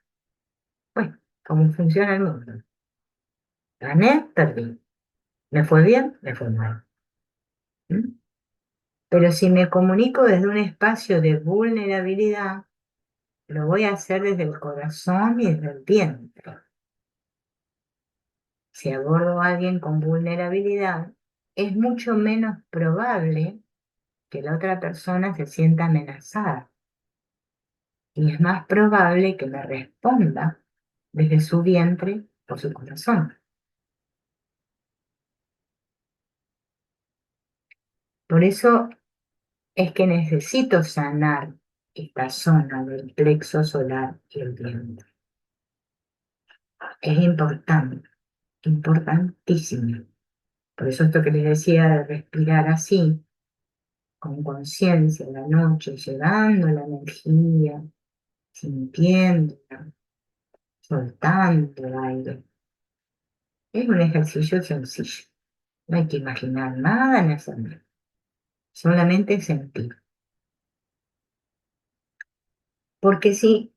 Bueno, cómo funciona el mundo. Gané, perdí. ¿Me fue bien? Me fue mal. ¿Mm? Pero si me comunico desde un espacio de vulnerabilidad, lo voy a hacer desde el corazón y desde el vientre. Si abordo a alguien con vulnerabilidad, es mucho menos probable que la otra persona se sienta amenazada. Y es más probable que me responda desde su vientre o su corazón. Por eso es que necesito sanar esta zona del plexo solar y el vientre. Es importante, importantísimo. Por eso esto que les decía de respirar así, con conciencia en la noche, llevando la energía, sintiéndola, soltando el aire. Es un ejercicio sencillo. No hay que imaginar nada ni hacer nada. Solamente sentir. Porque si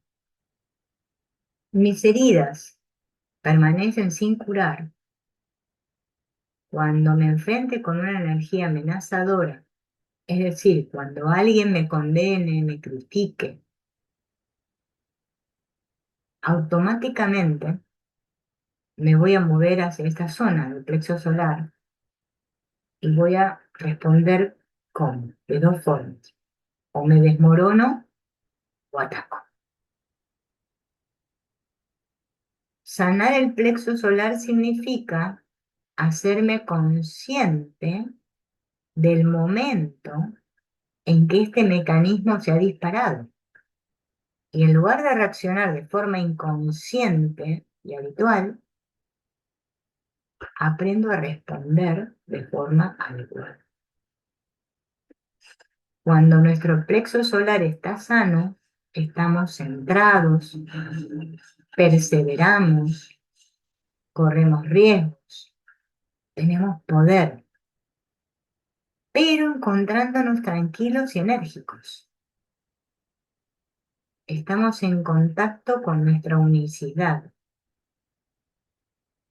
mis heridas permanecen sin curar, cuando me enfrente con una energía amenazadora, es decir, cuando alguien me condene, me critique, automáticamente me voy a mover hacia esta zona del plexo solar y voy a responder ¿cómo? De dos formas. O me desmorono o ataco. Sanar el plexo solar significa hacerme consciente del momento en que este mecanismo se ha disparado. Y en lugar de reaccionar de forma inconsciente y habitual, aprendo a responder de forma adecuada. Cuando nuestro plexo solar está sano, estamos centrados, perseveramos, corremos riesgos, tenemos poder, pero encontrándonos tranquilos y enérgicos. Estamos en contacto con nuestra unicidad.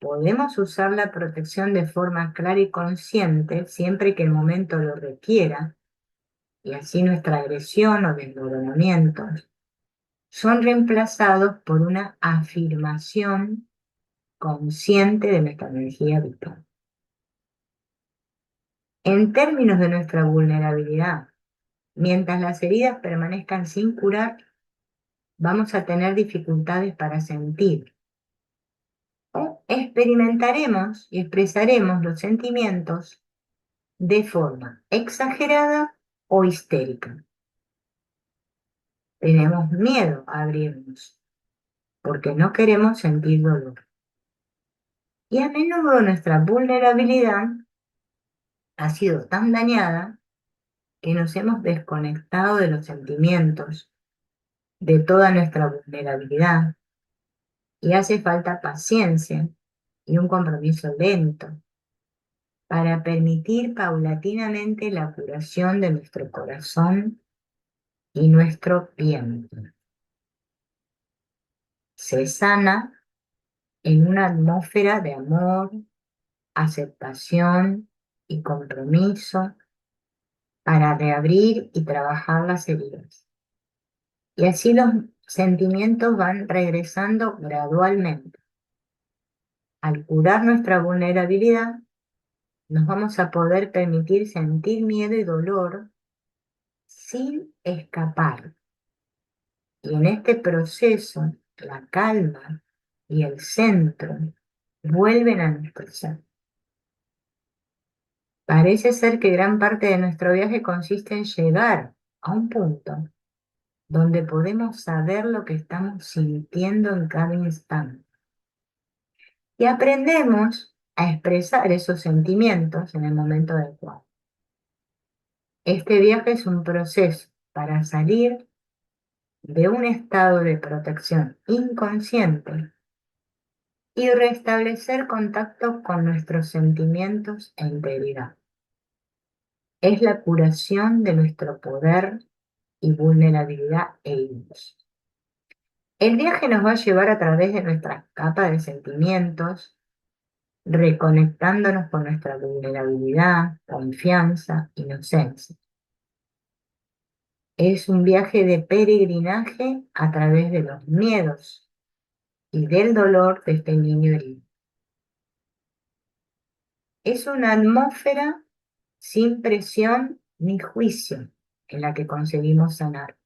Podemos usar la protección de forma clara y consciente siempre que el momento lo requiera, y así nuestra agresión o desmoronamientos son reemplazados por una afirmación consciente de nuestra energía vital. En términos de nuestra vulnerabilidad, mientras las heridas permanezcan sin curar, vamos a tener dificultades para sentir o experimentaremos y expresaremos los sentimientos de forma exagerada o histérica. Tenemos miedo a abrirnos porque no queremos sentir dolor. Y a menudo nuestra vulnerabilidad ha sido tan dañada que nos hemos desconectado de los sentimientos, de toda nuestra vulnerabilidad, y hace falta paciencia y un compromiso lento para permitir paulatinamente la curación de nuestro corazón y nuestro vientre. Se sana en una atmósfera de amor, aceptación y compromiso para reabrir y trabajar las heridas. Y así los sentimientos van regresando gradualmente. Al curar nuestra vulnerabilidad, nos vamos a poder permitir sentir miedo y dolor sin escapar. Y en este proceso, la calma y el centro vuelven a nuestro ser. Parece ser que gran parte de nuestro viaje consiste en llegar a un punto donde podemos saber lo que estamos sintiendo en cada instante. Y aprendemos a expresar esos sentimientos en el momento adecuado. Este viaje es un proceso para salir de un estado de protección inconsciente y restablecer contacto con nuestros sentimientos e integridad. Es la curación de nuestro poder y vulnerabilidad e heridos. El viaje nos va a llevar a través de nuestra capa de sentimientos, reconectándonos con nuestra vulnerabilidad, confianza, inocencia. Es un viaje de peregrinaje a través de los miedos y del dolor de este niño herido. Es una atmósfera sin presión ni juicio en la que conseguimos sanar.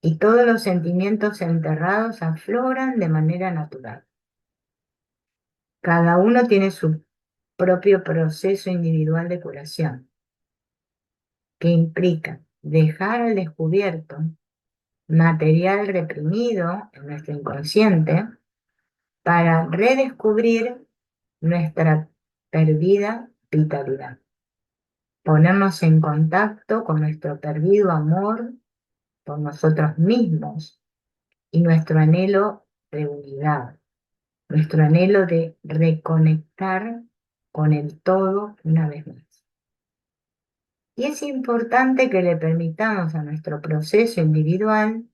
Y todos los sentimientos enterrados afloran de manera natural. Cada uno tiene su propio proceso individual de curación, que implica dejar al descubierto material reprimido en nuestro inconsciente para redescubrir nuestra perdida vitalidad. Ponernos en contacto con nuestro perdido amor por nosotros mismos y nuestro anhelo de unidad, nuestro anhelo de reconectar con el todo una vez más. Y es importante que le permitamos a nuestro proceso individual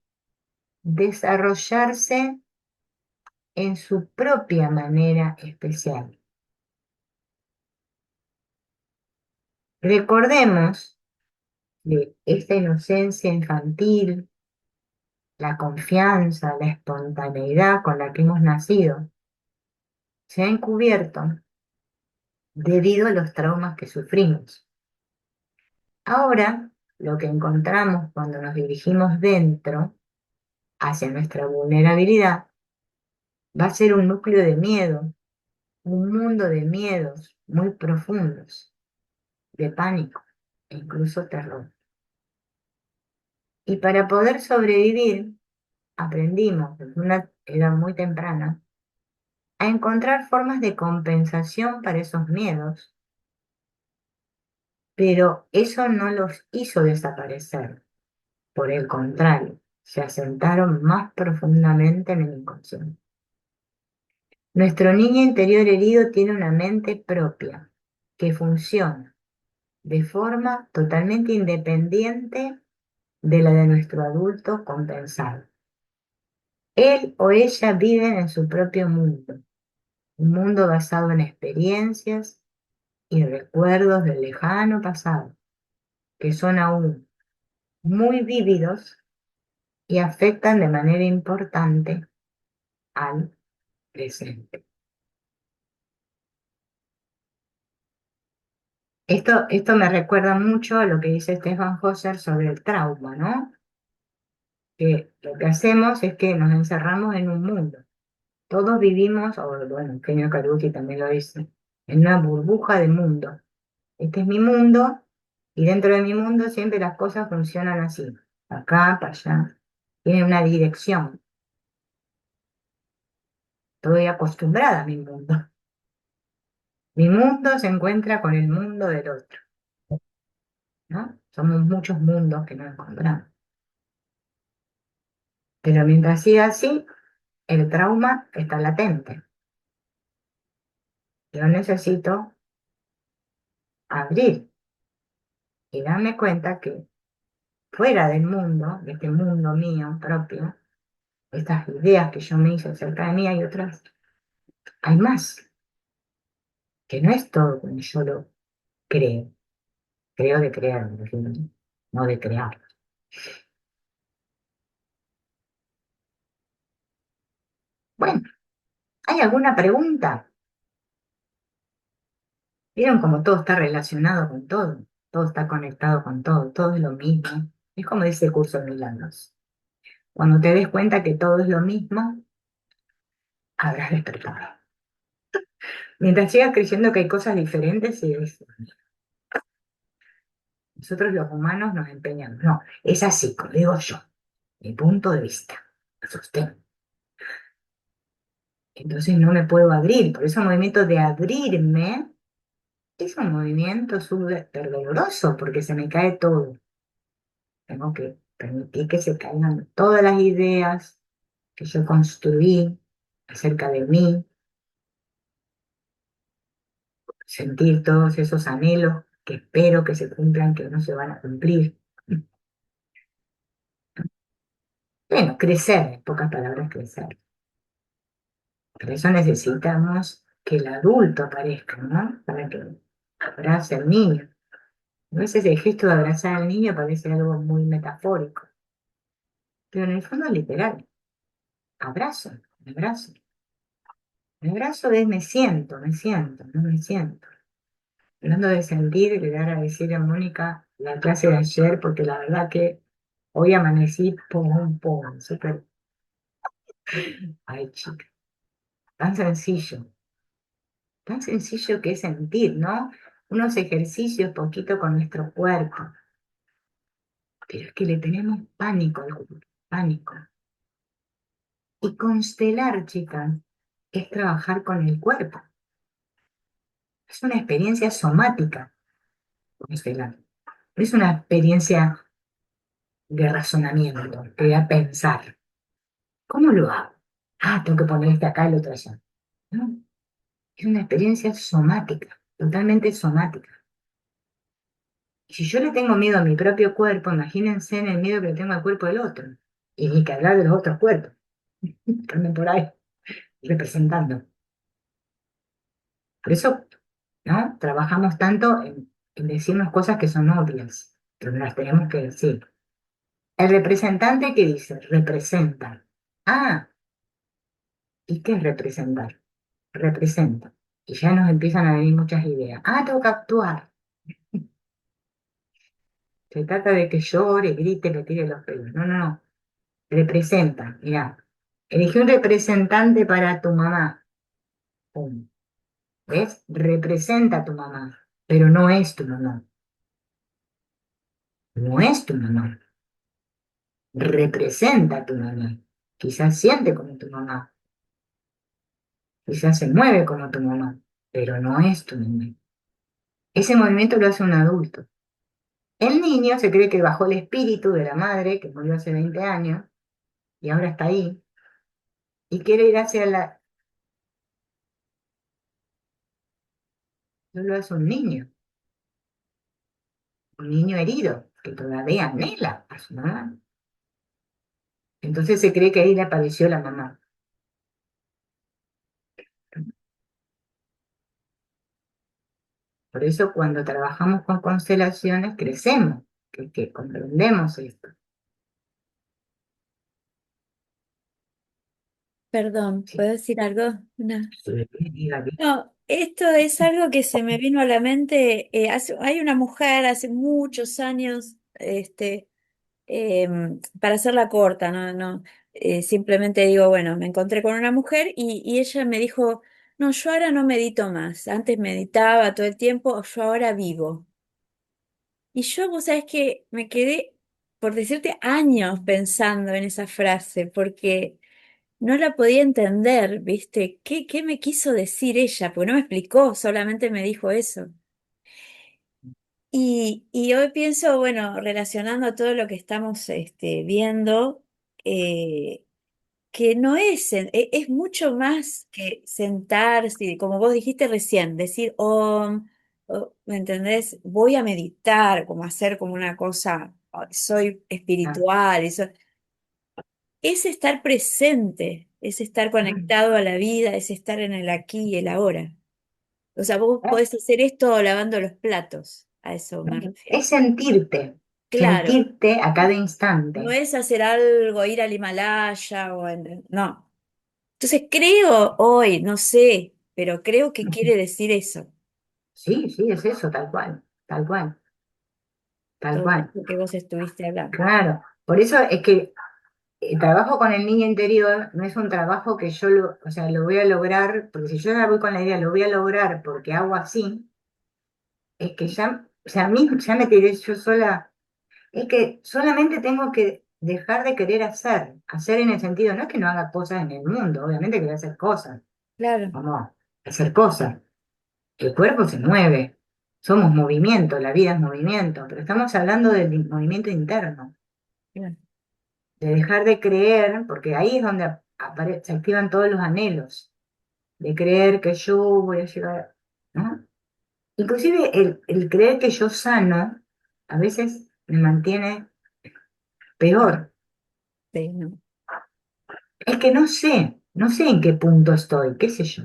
desarrollarse en su propia manera especial. Recordemos que esta inocencia infantil, la confianza, la espontaneidad con la que hemos nacido, se ha encubierto debido a los traumas que sufrimos. Ahora, lo que encontramos cuando nos dirigimos dentro, hacia nuestra vulnerabilidad, va a ser un núcleo de miedo, un mundo de miedos muy profundos, de pánico e incluso terror. Y para poder sobrevivir, aprendimos desde una edad muy temprana a encontrar formas de compensación para esos miedos, pero eso no los hizo desaparecer. Por el contrario, se asentaron más profundamente en el inconsciente. Nuestro niño interior herido tiene una mente propia que funciona de forma totalmente independiente de la de nuestro adulto compensado. Él o ella viven en su propio mundo, un mundo basado en experiencias y recuerdos del lejano pasado, que son aún muy vívidos y afectan de manera importante al presente. Esto me recuerda mucho a lo que dice Stefan Husser sobre el trauma, ¿no? Que lo que hacemos es que nos encerramos en un mundo. Todos vivimos, o bueno, Eugenio Caruti también lo dice, en una burbuja de mundo. Este es mi mundo, y dentro de mi mundo siempre las cosas funcionan así, acá, para allá. Tiene una dirección. Estoy acostumbrada a mi mundo. Mi mundo se encuentra con el mundo del otro, ¿no? Somos muchos mundos que nos encontramos. Pero mientras siga así, el trauma está latente. Yo necesito abrir y darme cuenta que fuera del mundo, de este mundo mío propio, estas ideas que yo me hice acerca de mí, hay otras, hay más, que no es todo como yo lo creo. Creo de creer, no de crear. Bueno, ¿hay alguna pregunta? ¿Vieron cómo todo está relacionado con todo? Todo está conectado con todo, todo es lo mismo. Es como dice el curso de Milagros. Cuando te des cuenta que todo es lo mismo, habrás despertado. Mientras sigas creyendo que hay cosas diferentes, nosotros los humanos nos empeñamos. No, es así, como digo yo, mi punto de vista, lo sostengo. Entonces no me puedo abrir, por eso el movimiento de abrirme es un movimiento súper doloroso, porque se me cae todo. Tengo que permitir que se caigan todas las ideas que yo construí acerca de mí, sentir todos esos anhelos que espero que se cumplan, que no se van a cumplir. Bueno, crecer, en pocas palabras, crecer. Por eso necesitamos que el adulto aparezca, ¿no? Para que abrace al niño. A veces el gesto de abrazar al niño parece algo muy metafórico, pero en el fondo es literal. Abrazo, me abrazo. Me abrazo es me siento, no me siento. Hablando de sentir, le dar a decir a Mónica la clase de ayer, porque la verdad que hoy amanecí pum, súper, ay chica, tan sencillo que es sentir, ¿no? Unos ejercicios poquito con nuestro cuerpo, pero es que le tenemos pánico al cuerpo, pánico. Y constelar, chicas, es trabajar con el cuerpo. Es una experiencia somática, constelar. Es una experiencia de razonamiento, de pensar. ¿Cómo lo hago? Ah, tengo que poner este acá y el otro allá. ¿No? Es una experiencia somática, totalmente somática. Y si yo le tengo miedo a mi propio cuerpo, imagínense en el miedo que le tengo al cuerpo del otro. Y ni que hablar de los otros cuerpos, que andan por ahí representando. Por eso, ¿no? Trabajamos tanto en decirnos cosas que son obvias, pero las tenemos que decir. El representante que dice, representa. Ah, ¿y qué es representar? Representa. Y ya nos empiezan a venir muchas ideas. Ah, tengo que actuar. Se trata de que llore, grite, me tire los pelos. No, no, no. Representa, mirá. Elegí un representante para tu mamá. Pum. ¿Ves? Representa a tu mamá, pero no es tu mamá. No es tu mamá. Representa a tu mamá. Quizás siente como tu mamá. Quizás se mueve como tu mamá, pero no es tu mamá. Ese movimiento lo hace un adulto. El niño se cree que bajó el espíritu de la madre, que murió hace 20 años, y ahora está ahí, y quiere ir hacia la... No lo hace un niño herido, que todavía anhela a su mamá. Entonces se cree que ahí le apareció la mamá. Por eso cuando trabajamos con constelaciones crecemos, que comprendemos esto. Perdón, Sí, ¿puedo decir algo? sí, diga que- No, esto es algo que se me vino a la mente. Hay una mujer hace muchos años, para hacerla corta, no, simplemente digo, bueno, me encontré con una mujer y ella me dijo, no, yo ahora no medito más. Antes meditaba todo el tiempo, yo ahora vivo. Y yo, vos sabés que me quedé, por decirte, años pensando en esa frase, porque no la podía entender, ¿viste? ¿Qué me quiso decir ella? Porque no me explicó, solamente me dijo eso. Y hoy pienso, bueno, relacionando todo lo que estamos viendo, eh, que no es, es mucho más que sentarse, como vos dijiste recién, decir, ¿me entendés? Voy a meditar, como hacer como una cosa, soy ah, espiritual, eso es estar presente, es estar conectado a la vida, es estar en el aquí y el ahora. O sea, vos ah, podés hacer esto lavando los platos, a eso me refiero. es Claro, sentirte a cada no instante. es hacer algo, ir al Himalaya no. Entonces creo hoy, no sé, pero creo que quiere decir eso, Sí, sí, es eso, tal todo cual. esto que vos estuviste hablando. Claro, por eso es que el trabajo con el niño interior no es un trabajo que yo lo, o sea, lo voy a lograr, porque si yo ya voy con la idea, lo voy a lograr porque hago así, es que ya, o sea, a mí ya me tiré yo sola, es que solamente tengo que dejar de querer hacer en el sentido, no es que no haga cosas en el mundo, obviamente que voy a hacer cosas, Claro, vamos a hacer cosas, el cuerpo se mueve, somos movimiento, la vida es movimiento, pero estamos hablando del movimiento interno, claro, de dejar de creer, porque ahí es donde se activan todos los anhelos, de creer que yo voy a llegar, ¿no? Inclusive el creer que yo sano a veces me mantiene peor. sí, no, Es que no sé en qué punto estoy, qué sé yo.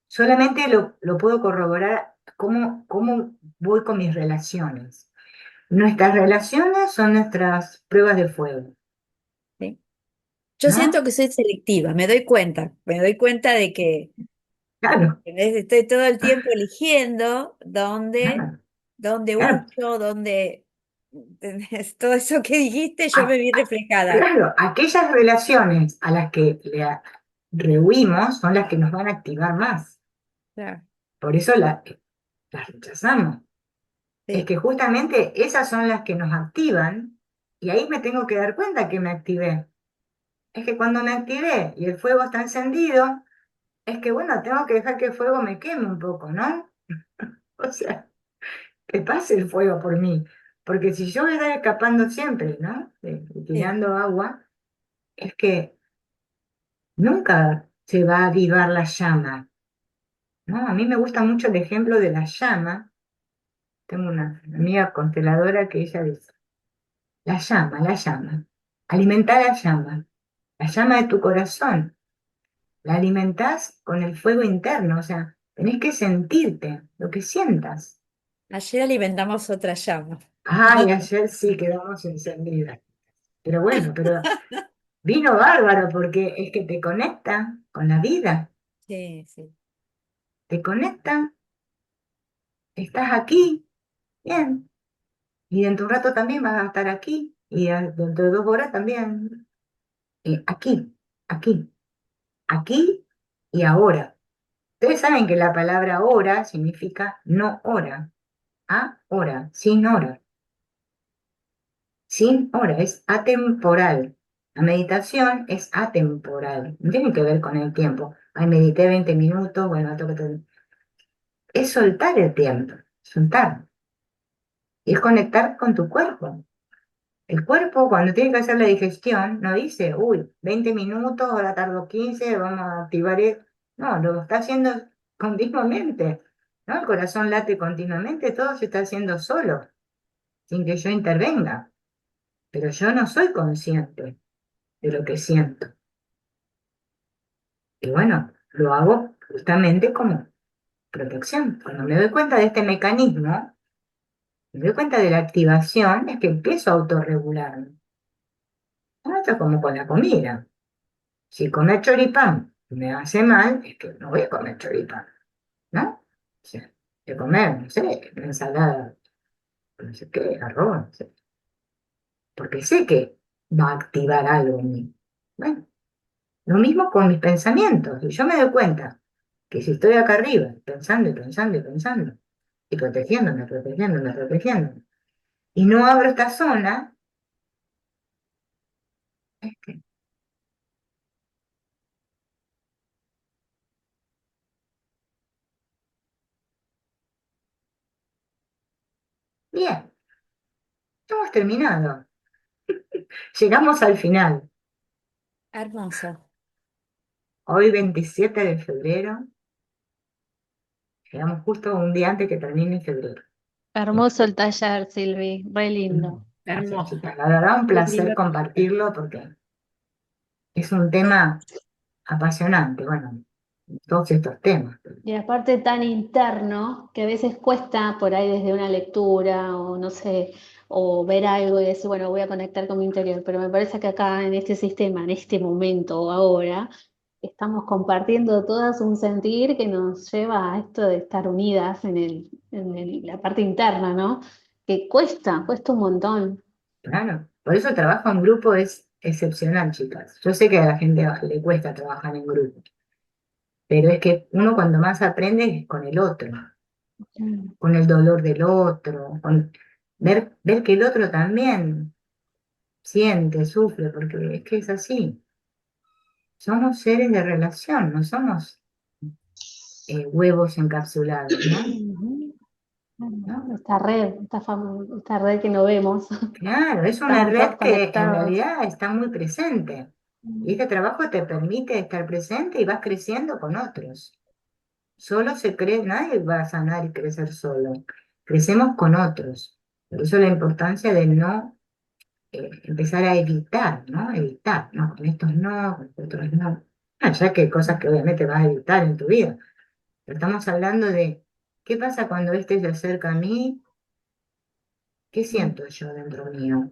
Solamente lo puedo corroborar cómo voy con mis relaciones. Nuestras relaciones son nuestras pruebas de fuego, sí. Yo siento ¿no? que soy selectiva, me doy cuenta de que Claro, estoy todo el tiempo eligiendo dónde, claro, dónde claro. huyo, dónde, ¿entendés? Todo eso que dijiste, yo me vi reflejada. Claro, aquellas relaciones a las que rehuimos son las que nos van a activar más. Claro, Por eso las rechazamos. Es sí, que justamente esas son las que nos activan y ahí me tengo que dar cuenta que me activé. Es que cuando me activé y el fuego está encendido, es que bueno, tengo que dejar que el fuego me queme un poco, ¿no? O sea, que pase el fuego por mí. Porque si yo voy a estar escapando siempre, ¿no? sí. Tirando agua, es que nunca se va a avivar la llama, ¿no? A mí me gusta mucho el ejemplo de la llama. Tengo una amiga consteladora que ella dice, la llama, alimenta la llama de tu corazón, la alimentás con el fuego interno, o sea, tenés que sentirte, lo que sientas. Ayer alimentamos otra llama. Ay, ayer sí quedamos encendidas, pero bueno, pero vino bárbaro porque es que te conecta con la vida. Sí, sí. te conectan, estás aquí, bien, y dentro de un rato también vas a estar aquí, y dentro de 2 horas también, aquí, aquí, aquí y ahora. Ustedes saben que la palabra hora significa no hora, ahora, sin hora, sin hora, es atemporal. La meditación es atemporal, no tiene que ver con el tiempo. Ay, medité 20 minutos, bueno, tengo que... Es soltar el tiempo, soltar, y es conectar con tu cuerpo. El cuerpo, cuando tiene que hacer la digestión, no dice, uy, 20 minutos, ahora tardo 15, vamos a activar esto. No, lo está haciendo continuamente, ¿no? El corazón late continuamente, todo se está haciendo solo, sin que yo intervenga. Pero yo no soy consciente de lo que siento. Y bueno, lo hago justamente como protección. Cuando me doy cuenta de este mecanismo, me doy cuenta de la activación, es que empiezo a autorregularme. ¿No? Esto es como con la comida. Si comer choripán me hace mal, es que no voy a comer choripán, ¿no? O sea, de comer, no sé, ensalada, no sé qué, arroz, no sé, porque sé que va a activar algo en mí. Bueno, lo mismo con mis pensamientos. Y yo me doy cuenta que si estoy acá arriba, pensando y pensando y pensando, y protegiéndome, protegiéndome, protegiéndome, y no abro esta zona, es que, bien, hemos terminado. Llegamos al final. Hermoso. Hoy, 27 de febrero, llegamos justo un día antes que termine febrero. Hermoso el taller, Silvi, re lindo. Gracias, Hermoso. chicas. La verdad, un Muy placer lindo. compartirlo porque es un tema apasionante, bueno, todos estos temas. Y aparte tan interno que a veces cuesta por ahí desde una lectura o no sé, o ver algo y decir, bueno, voy a conectar con mi interior, pero me parece que acá en este sistema, en este momento o ahora, estamos compartiendo todas un sentir que nos lleva a esto de estar unidas la parte interna, ¿no? Que cuesta un montón. Claro, por eso el trabajo en grupo es excepcional, chicas. Yo sé que a la gente le cuesta trabajar en grupo, pero es que uno cuando más aprende es con el otro, Mm. con el dolor del otro, con ver que el otro también siente, sufre, porque es que es así. Somos seres de relación, no somos huevos encapsulados, ¿no? Ujú. ¿No? Esta red que no vemos, Claro, es una estamos todos red que en conectados. realidad está muy presente. Y este trabajo te permite estar presente y vas creciendo con otros. Solo se cree, nadie va a sanar y crecer solo. Crecemos con otros. Por eso la importancia de no empezar a evitar, ¿no? Evitar, ¿no? Con estos no, con otros no. Ya que hay cosas que obviamente vas a evitar en tu vida. Pero estamos hablando de qué pasa cuando este se acerca a mí, qué Mm. siento yo dentro mío.